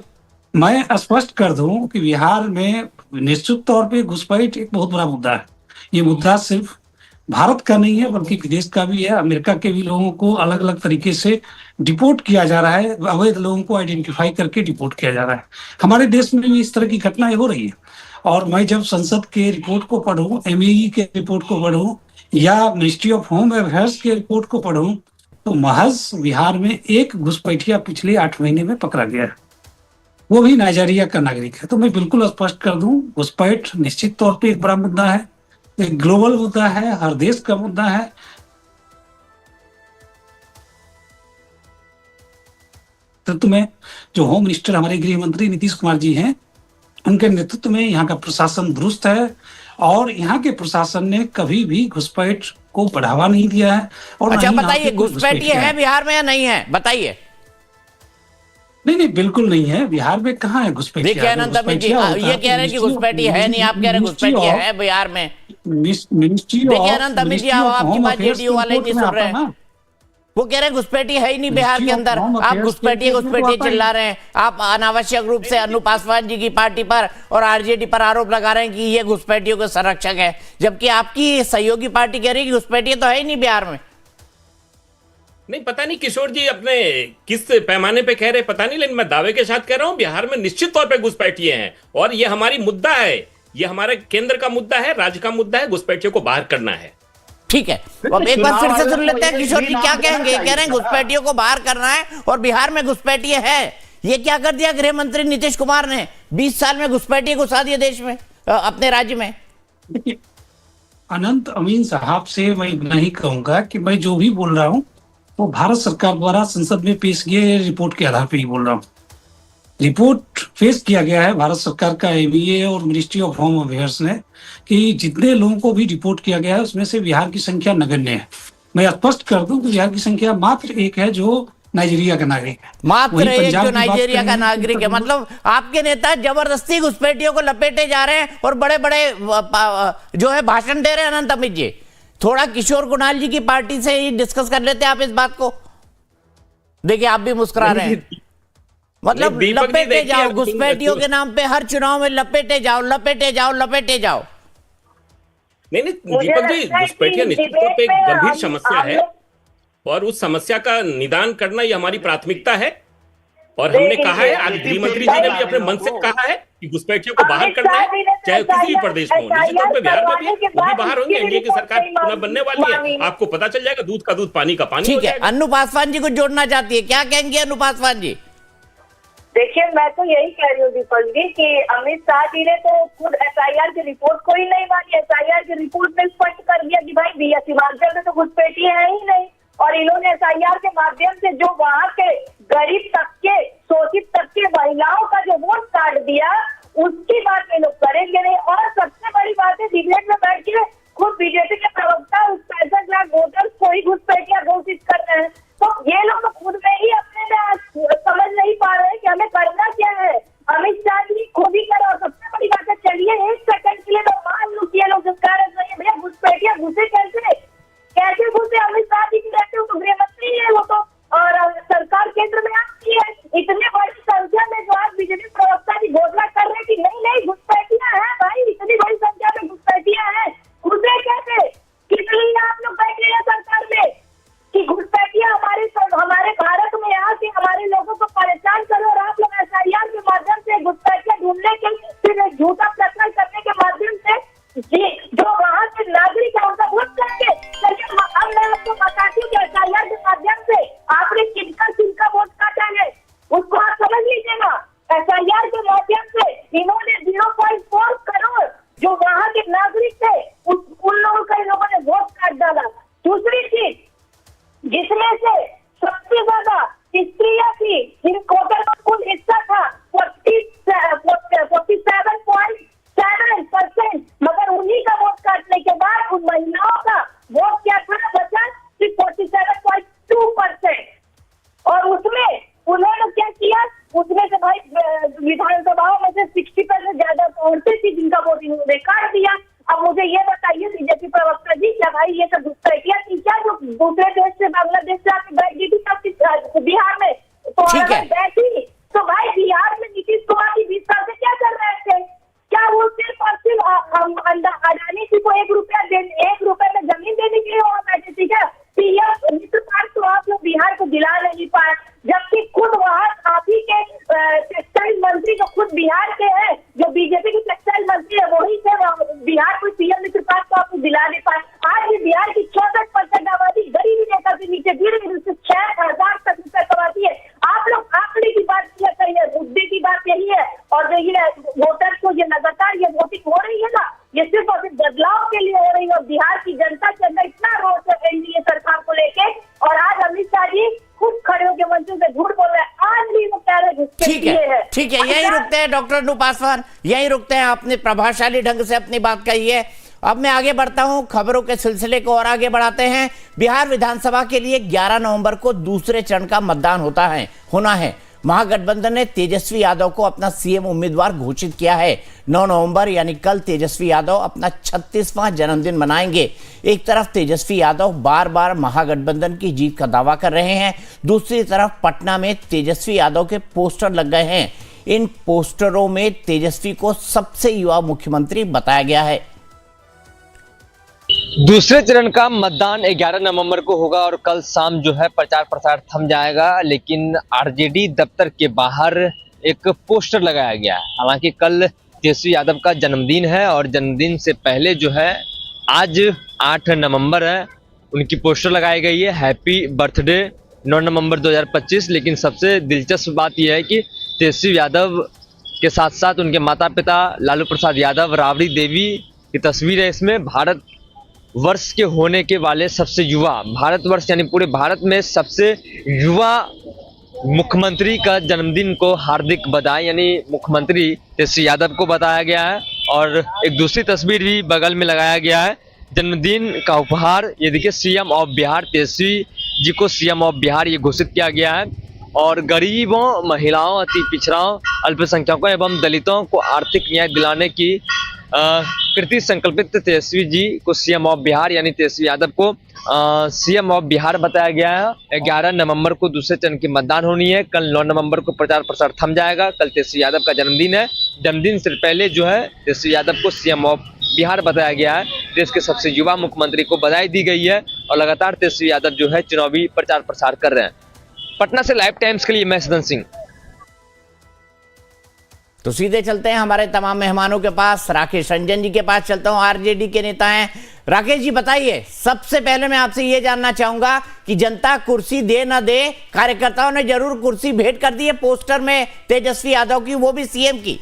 मैं स्पष्ट कर दूं कि बिहार में निश्चित तौर पे घुसपैठ एक बहुत बड़ा मुद्दा है। ये मुद्दा सिर्फ भारत का नहीं है बल्कि विदेश का भी है। अमेरिका के भी लोगों को अलग अलग तरीके से डिपोर्ट किया जा रहा है, अवैध लोगों को आइडेंटिफाई करके डिपोर्ट किया जा रहा है। हमारे देश में भी इस तरह की घटनाएं हो रही है। और मैं जब संसद के रिपोर्ट को पढ़ूं, एमईई के रिपोर्ट को पढ़ूं या मिनिस्ट्री ऑफ होम अफेयर्स के रिपोर्ट को पढ़ूं, तो महज बिहार में एक घुसपैठिया पिछले 8 महीने में पकड़ा गया है, वो भी नाइजीरिया का नागरिक है। तो मैं बिल्कुल स्पष्ट कर दूं, घुसपैठ निश्चित तौर पे एक बड़ा मुद्दा है, एक ग्लोबल मुद्दा है, हर देश का मुद्दा है। नेतृत्व में जो होम मिनिस्टर हमारे गृह मंत्री नीतीश कुमार जी हैं, उनके नेतृत्व में यहाँ का प्रशासन दुरुस्त है और यहाँ के प्रशासन ने कभी भी घुसपैठ को बढ़ावा नहीं दिया है। और अच्छा बताइए, घुसपैठ ये है बिहार में या नहीं है, बताइए। नहीं, बिल्कुल नहीं है। बिहार में कहाँ है घुसपैठिया? देखिए अनंत अमित जी, ये कह रहे हैं कि घुसपैठी है नहीं, आप कह रहे हैं घुसपैठी है बिहार में। मिनिस्ट्री देखिए अनंत अमित जी, आपकी बात जेडीयू वाले नहीं सुन रहे हैं। वो कह रहे हैं घुसपैठी है ही नहीं बिहार के अंदर, आप घुसपैठी चिल्ला रहे हैं। आप अनावश्यक रूप से अनु पासवान जी की पार्टी पर और आरजेडी पर आरोप लगा रहे हैं कि ये घुसपैठियों के संरक्षक है, जबकि आपकी सहयोगी पार्टी कह रही है कि घुसपैठी तो है ही नहीं बिहार में। नहीं, पता नहीं किशोर जी अपने किस पैमाने पे कह रहे पता नहीं, लेकिन मैं दावे के साथ कह रहा हूं बिहार में निश्चित तौर पे घुसपैठिए हैं, और ये हमारी मुद्दा है, ये हमारे केंद्र का मुद्दा है, राज्य का मुद्दा है, घुसपैठियों को बाहर करना है। ठीक है, अब एक बार फिर से सुन लेते हैं किशोर जी क्या कहेंगे। कह रहे हैं घुसपैठियों को बाहर करना है और बिहार में घुसपैठिए है। ये क्या कर दिया गृह मंत्री नीतीश कुमार ने? 20 साल में घुसपैठिए घुसा दिए देश में, अपने राज्य में। अनंत अमीन साहब से मैं इतना ही कहूंगा कि मैं जो भी बोल रहा हूं वो भारत सरकार द्वारा संसद में पेश किए रिपोर्ट के आधार पर ही बोल रहा हूँ। रिपोर्ट पेश किया गया है भारत सरकार का एमईए और मिनिस्ट्री ऑफ होम अफेयर्स ने कि जितने लोगों को भी रिपोर्ट किया गया है उसमें से बिहार की संख्या नगण्य है। मैं स्पष्ट कर दूं कि बिहार की संख्या मात्र एक है जो नाइजीरिया का नागरिक है, मात्र एक जो नाइजीरिया का नागरिक है। मतलब आपके नेता जबरदस्ती घुसपैठियों को लपेटे जा रहे हैं और बड़े बड़े जो है भाषण दे रहे हैं। अनंत अमित जी, थोड़ा किशोर कुणाल जी की पार्टी से ही डिस्कस कर लेते हैं आप इस बात को। देखिए आप भी मुस्कुरा रहे हैं, मतलब लपेटे जाओ घुसपैठियों के नाम पे, हर चुनाव में लपेटे जाओ लपेटे जाओ लपेटे जाओ। नहीं दीपक जी, घुसपैठिया निश्चित तौर पे एक गंभीर समस्या है और उस समस्या का निदान करना ये हमारी प्राथमिकता है। और हमने कहा है, आज गृह मंत्री जी ने भी अपने मन से कहा है कि घुसपैठियों को बाहर करना है, चाहे किसी भी प्रदेश में हो। निश्चित तौर पर बिहार में भी वो भी बाहर होंगे, एनडीए की सरकार पुनः बनने वाली है, आपको पता चल जाएगा, दूध का दूध पानी का पानी। ठीक है, अनु पासवान जी को जोड़ना चाहती है, क्या कहेंगे अनु पासवान जी? देखिए, मैं तो यही कह रही हूँ दीपक जी कि अमित शाह जी ने तो खुद एसआईआर की रिपोर्ट को ही नहीं मानी। एसआईआर की रिपोर्ट में स्पष्ट कर दिया कि भाई बीएस हिमाचल में तो घुसपैठी है ही नहीं, और इन्होंने एसआईआर के माध्यम से जो वहाँ के गरीब तबके, शोषित तबके, महिलाओं का जो वोट काट दिया, उसकी बात ये लोग करेंगे नहीं। और सबसे बड़ी बात है, डिबेट में बैठ के खुद बीजेपी के प्रवक्ता उस 65 लाख वोटर्स को ही घुसपैठिया घोषित कर रहे हैं। तो ये लोग खुद में ही अपने समझ नहीं पा रहे हैं कि हमें करना क्या है। अमित शाह जी खुद ही करो। और सबसे बड़ी बात है, चलिए एक सेकंड के लिए तो मान लो कि ये लोग कह रहे हैं भैया घुसपैठिया घुसे कैसे घुसे? अमित शाह जी रहते हो तो गृह मंत्री है वो तो, और सरकार केंद्र में आपकी है। इतने बड़ी संख्या में जो आज बीजेपी प्रवक्ता जी घोषणा कर रहे हैं कि नहीं घुसपैठिया है भाई, इतनी बड़ी संख्या में घुसपैठिया है, घुसे कैसे? किसलिए आप लोग बैठे हैं सरकार में कि घुसपैठिया हमारे भारत में यहाँ से हमारे लोगों को परेशान करो, और आप लोग एसआईआर के माध्यम से घुसपैठिया ढूंढने के फिर झूठा प्रकरण करने के माध्यम से जो वहाँ के नागरिक है उनका वोट करेंगे। चलिए अब मैं आपको बताती हूँ कि एसआईआर के माध्यम से आपने किनका वोट काटा है, उसको आप समझ लीजिएगा। एसआईआर के माध्यम से इन्होंने 0.4 करोड़ जो वहाँ के नागरिक थे उन लोगों का इन लोगों ने वोट काट डाला। दूसरी चीज, जिसमें से सबसे ज्यादा स्त्रियां थी, जिनको कुल हिस्सा था 47.7%, मगर उन्हीं का वोट काटने के बाद उन महिलाओं का वोट क्या था, बचा सिर्फ 47.2%। और उसमें उन्होंने क्या किया, उसमें से भाई विधानसभाओं में से 60% ज्यादा औरतें थी जिनका वोट इन्होंने काट दिया। अब मुझे ये बताइए बीजेपी प्रवक्ता जी, क्या भाई ये सब घुसपैठिया थी क्या जो दूसरे देश से, बांग्लादेश से आके बैठ गई थी बिहार में? तो अगर बैठी तो भाई बिहार में नीतीश कुमार जी 20 साल से क्या कर रहे थे? क्या वो सिर्फ और सिर्फ अडानी जी को 1 रुपए में जमीन देने के लिए वहाँ बैठे थे क्या? पीएम मित्र पार्क तो आप लोग बिहार को दिला नहीं पाए, जबकि खुद वहाँ आप ही के टेक्सटाइल मंत्री जो खुद बिहार के हैं, जो बीजेपी के टेक्सटाइल मंत्री है, वही से बिहार को पीएम मित्र पार्क तो आपको दिला नहीं पाए। आज भी बिहार की 64% आबादी गरीबी रेखा के नीचे गिर गई, 6,000 तक रुपए कमाती है। आप लोग आंकड़े की बात किया करिए, मुद्दे की बात यही है। और जो ये वोटर को ये लगातार ये वोटिंग हो रही है ना, ये सिर्फ और सिर्फ बदलाव के लिए हो रही है। और बिहार की जनता के अंदर इतना रोष है एनडीए सरकार को लेके, और आज अमित शाह जी खुद खड़े होकर मंचों से झूठ बोल रहे हैं। आज भी वो कह रहे हैं ठीक है, यही रुकते हैं डॉक्टर अनु पासवान, यही रुकते हैं। आपने प्रभावशाली ढंग से अपनी बात कही है। अब मैं आगे बढ़ता हूं, खबरों के सिलसिले को और आगे बढ़ाते हैं। बिहार विधानसभा के लिए 11 नवंबर को दूसरे चरण का मतदान होना है। महागठबंधन ने तेजस्वी यादव को अपना सीएम उम्मीदवार घोषित किया है। 9 नवंबर यानी कल तेजस्वी यादव अपना 36वां जन्मदिन मनाएंगे। एक तरफ तेजस्वी यादव बार बार महागठबंधन की जीत का दावा कर रहे हैं, दूसरी तरफ पटना में तेजस्वी यादव के पोस्टर लग गए हैं। इन पोस्टरों में तेजस्वी को सबसे युवा मुख्यमंत्री बताया गया है। दूसरे चरण का मतदान 11 नवंबर को होगा और कल शाम जो है प्रचार प्रसार थम जाएगा, लेकिन आरजेडी दफ्तर के बाहर एक पोस्टर लगाया गया है। हालांकि कल तेजस्वी यादव का जन्मदिन है और जन्मदिन से पहले जो है आज 8 नवंबर है, उनकी पोस्टर लगाई गई है, हैप्पी बर्थडे 9 नवंबर 2025। लेकिन सबसे दिलचस्प बात यह है कि तेजस्वी यादव के साथ साथ उनके माता पिता लालू प्रसाद यादव, राबड़ी देवी की तस्वीर है इसमें। भारत वर्ष के होने के वाले सबसे युवा, भारतवर्ष यानी पूरे भारत में सबसे युवा मुख्यमंत्री का जन्मदिन को हार्दिक बधाई, यानी मुख्यमंत्री तेजस्वी यादव को बताया गया है। और एक दूसरी तस्वीर भी बगल में लगाया गया है, जन्मदिन का उपहार। ये देखिए सीएम ऑफ बिहार, तेजस्वी जी को सीएम ऑफ बिहार ये घोषित किया गया है। और गरीबों, महिलाओं, अति पिछड़ाओं, अल्पसंख्यकों एवं दलितों को आर्थिक न्याय दिलाने की कृति संकल्पित तेजस्वी जी को सीएम ऑफ बिहार यानी तेजस्वी यादव को सीएम ऑफ बिहार बताया गया है। 11 नवंबर को दूसरे चरण की मतदान होनी है। कल 9 नवंबर को प्रचार प्रसार थम जाएगा। कल तेजस्वी यादव का जन्मदिन है। जन्मदिन से पहले जो है तेजस्वी यादव को सीएम ऑफ बिहार बताया गया है। देश के सबसे युवा मुख्यमंत्री को बधाई दी गई है और लगातार तेजस्वी यादव जो है चुनावी प्रचार प्रसार कर रहे हैं। पटना से लाइव टाइम्स के लिए मैं सदन सिंह। तो सीधे चलते हैं हमारे तमाम मेहमानों के पास। राकेश रंजन जी के पास चलता हूं, आरजेडी के नेता हैं। राकेश जी बताइए, सबसे पहले मैं आपसे यह जानना चाहूंगा कि जनता कुर्सी दे ना दे, कार्यकर्ताओं ने जरूर कुर्सी भेंट कर दी है पोस्टर में तेजस्वी यादव की, वो भी सीएम की।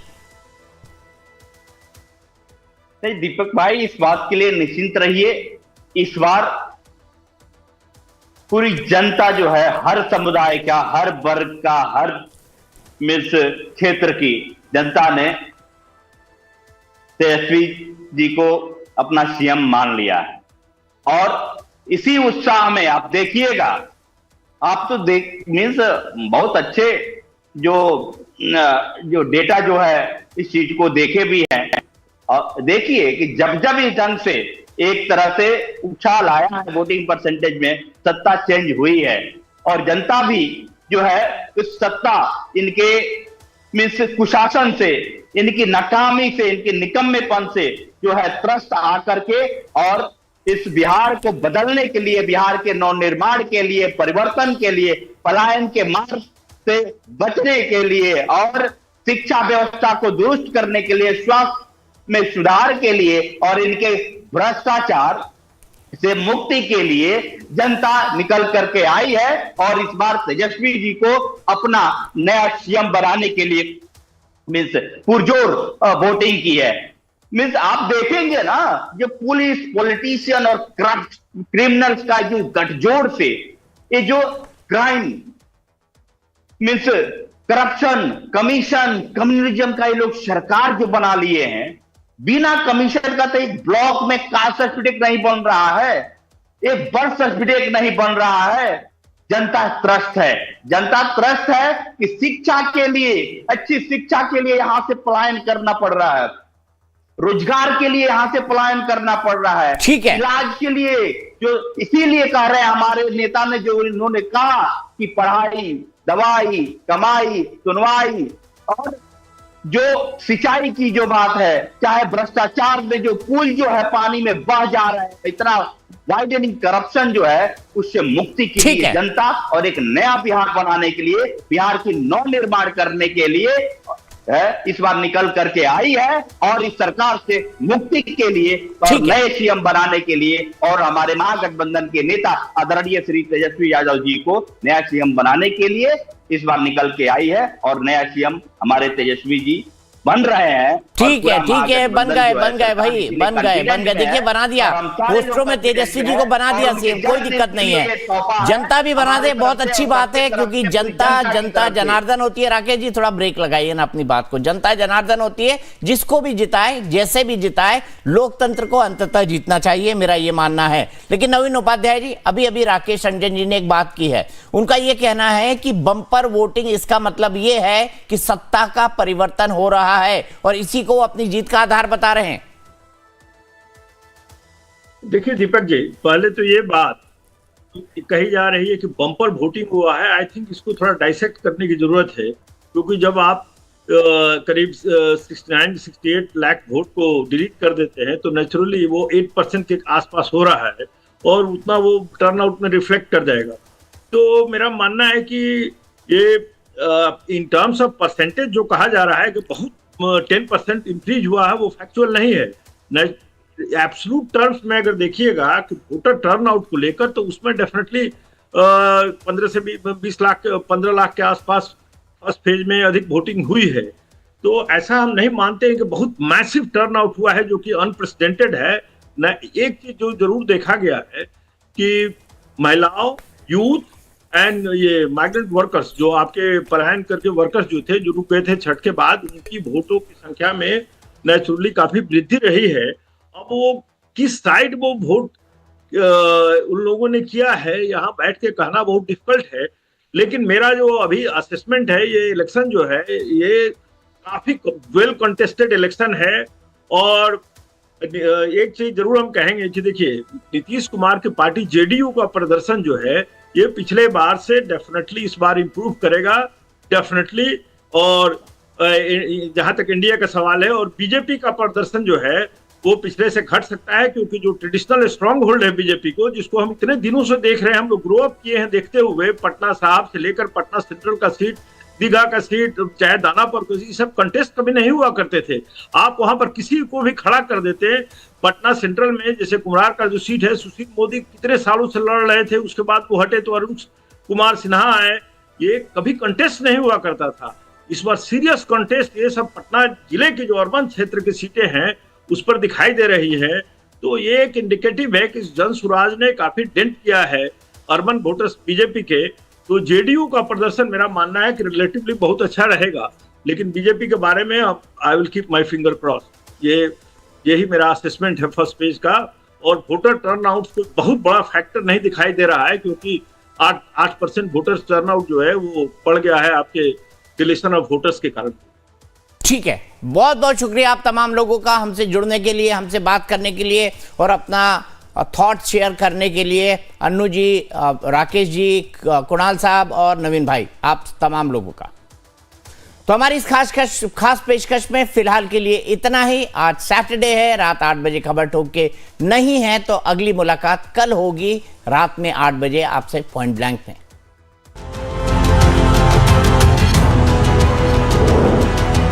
नहीं दीपक भाई, इस बात के लिए निश्चिंत रहिए, इस बार पूरी जनता जो है, हर समुदाय का, हर वर्ग का, हर मिस क्षेत्र की जनता ने तेजस्वी जी को अपना सीएम मान लिया है। और इसी उत्साह में आप देखिएगा, आप तो मीन्स बहुत अच्छे जो डेटा जो है इस चीज को देखे भी हैं। और देखिए कि जब जब इस ढंग से एक तरह से उछाल आया है वोटिंग परसेंटेज में, सत्ता चेंज हुई है और जनता भी जो है इस सत्ता इनके मीन्स कुशासन से, इनकी नाकामी से, इनके निकम्मेपन से जो है त्रस्त आकर के और इस बिहार को बदलने के लिए, बिहार के नवनिर्माण के लिए, परिवर्तन के लिए, पलायन के मार्ग से बचने के लिए और शिक्षा व्यवस्था को दुरुस्त करने के लिए, स्वास्थ्य में सुधार के लिए और इनके भ्रष्टाचार से मुक्ति के लिए जनता निकल करके आई है। और इस बार तेजस्वी जी को अपना नया सीएम बनाने के लिए मीन्स पुरजोर वोटिंग की है। मीन्स आप देखेंगे ना, जो पुलिस, पॉलिटिशियन और क्रिमिनल्स का जो गठजोड़ से ये जो crime means corruption, commission, communism का ये लोग सरकार जो बना लिए हैं, बिना कमीशन का तो एक ब्लॉक में कास्ट सर्टिफिकेट नहीं बन रहा है, एक बर्थ सर्टिफिकेट नहीं बन रहा है। जनता त्रस्त है, जनता त्रस्त है कि शिक्षा के लिए, अच्छी शिक्षा के लिए यहां से पलायन करना पड़ रहा है, रोजगार के लिए यहां से पलायन करना पड़ रहा है, ठीक है, इलाज के लिए जो, इसीलिए कह रहे हैं हमारे नेता ने, जो इन्होंने कहा कि पढ़ाई, दवाई, कमाई, सुनवाई और जो सिंचाई की जो बात है, चाहे भ्रष्टाचार में जो पुल जो है पानी में बह जा रहा है, इतना वाइडनिंग करप्शन जो है, उससे मुक्ति के लिए जनता और एक नया बिहार बनाने के लिए, बिहार की नव निर्माण करने के लिए है इस बार निकल करके आई है और इस सरकार से मुक्ति के लिए और नए सीएम बनाने के लिए और हमारे महागठबंधन के नेता आदरणीय श्री तेजस्वी यादव जी को नया सीएम बनाने के लिए इस बार निकल के आई है। और नया सीएम हमारे तेजस्वी जी बन रहे हैं। ठीक है बन गए भाई, बन गए देखिए, बना दिया पोस्टरों में तेजस्वी जी को बना दिया सीएम, कोई दिक्कत नहीं है। जनता भी बना दे, बहुत अच्छी बात है, क्योंकि जनता जनार्दन होती है। राकेश जी थोड़ा ब्रेक लगाइए ना अपनी बात को। जनता जनार्दन होती है, जिसको भी जिताए, जैसे भी जिताए, लोकतंत्र को अंततः जीतना चाहिए, मेरा ये मानना है। लेकिन नवीन उपाध्याय जी, अभी राकेश रंजन जी ने एक बात की है, उनका ये कहना है कि बम्पर वोटिंग, इसका मतलब ये है कि सत्ता का परिवर्तन हो रहा है और इसी को अपनी जीत का आधार बता रहे हैं। देखिए दीपक जी, पहले तो ये बात कही जा रही है कि बम्पर वोटिंग हुआ है। आई थिंक इसको थोड़ा डाइसेक्ट करने की जरूरत है, क्योंकि जब आप करीब 69-68 लाख वोट को डिलीट कर देते हैं तो नेचुरली वो 8% के आसपास हो रहा है और उतना वो टर्नआउट में रिफ्लेक्ट कर जाएगा। तो मेरा मानना है कि ये इन टर्म्स ऑफ परसेंटेज जो कहा जा रहा है कि बहुत 10% इंक्रीज हुआ है, वो फैक्चुअल नहीं है। एब्सोल्यूट टर्म्स में अगर देखिएगा कि वोटर टर्नआउट को लेकर, तो उसमें डेफिनेटली 15 से 20 लाख 15 लाख के आसपास फर्स्ट फेज में अधिक वोटिंग हुई है। तो ऐसा हम नहीं मानते हैं कि बहुत मैसिव टर्नआउट हुआ है, जो कि अनप्रेसिडेंटेड है। न एक चीज जो जरूर देखा गया है कि महिलाओं, यूथ एंड ये माइग्रेंट वर्कर्स, जो आपके पलायन करके वर्कर्स जो थे, जो रुक गए थे छठ के बाद, उनकी वोटों की संख्या में नेचुरली काफी वृद्धि रही है। अब वो किस साइड वो वोट उन लोगों ने किया है, यहाँ बैठ के कहना बहुत डिफिकल्ट है। लेकिन मेरा जो अभी असेसमेंट है, ये इलेक्शन जो है ये काफी वेल कंटेस्टेड इलेक्शन है। और एक चीज जरूर हम कहेंगे कि देखिए, नीतीश कुमार की पार्टी जेडीयू का प्रदर्शन जो है, ये पिछले बार से डेफिनेटली इस बार इंप्रूव करेगा, डेफिनेटली। और जहां तक इंडिया का सवाल है, और बीजेपी का प्रदर्शन जो है वो पिछले से घट सकता है, क्योंकि जो ट्रेडिशनल स्ट्रॉन्ग होल्ड है बीजेपी को, जिसको हम इतने दिनों से देख रहे हैं, हम लोग ग्रो अप किए हैं देखते हुए, पटना साहब से लेकर पटना सेंट्रल का सीट, दीघा का सीट, चाहे दानापुर को, ये सब कंटेस्ट कभी नहीं हुआ करते थे। आप वहां पर किसी को भी खड़ा कर देते। पटना सेंट्रल में जैसे कुमार का जो सीट है, सुशील मोदी कितने सालों से लड़ रहे थे, उसके बाद वो हटे तो अरुण कुमार सिन्हा आए, ये कभी कंटेस्ट नहीं हुआ करता था। इस बार सीरियस कंटेस्ट ये सब पटना जिले के जो अर्बन क्षेत्र की सीटें हैं उस पर दिखाई दे रही है। तो ये एक इंडिकेटिव है कि जन स्वराज ने काफी डेंट किया है अर्बन वोटर्स बीजेपी के। तो जेडीयू का प्रदर्शन मेरा मानना है कि रिलेटिवली बहुत अच्छा रहेगा, लेकिन बीजेपी के बारे में I will keep my finger cross. यही मेरा असेसमेंट है फर्स्ट पेज का। और वोटर टर्नआउट को बहुत बड़ा फैक्टर नहीं दिखाई दे रहा है, क्योंकि 8% वोटर्स टर्नआउट जो है वो बढ़ गया है आपके डिलीशन ऑफ वोटर्स के कारण। ठीक है, बहुत बहुत शुक्रिया आप तमाम लोगों का हमसे जुड़ने के लिए, हमसे बात करने के लिए और अपना थॉट शेयर करने के लिए। अन्नू जी, राकेश जी, कुणाल साहब और नवीन भाई, आप तमाम लोगों का। तो हमारी इस खास पेशकश में फिलहाल के लिए इतना ही। आज सैटरडे है, रात 8 बजे खबर ठोक के नहीं है, तो अगली मुलाकात कल होगी रात में 8 बजे आपसे पॉइंट ब्लैंक में।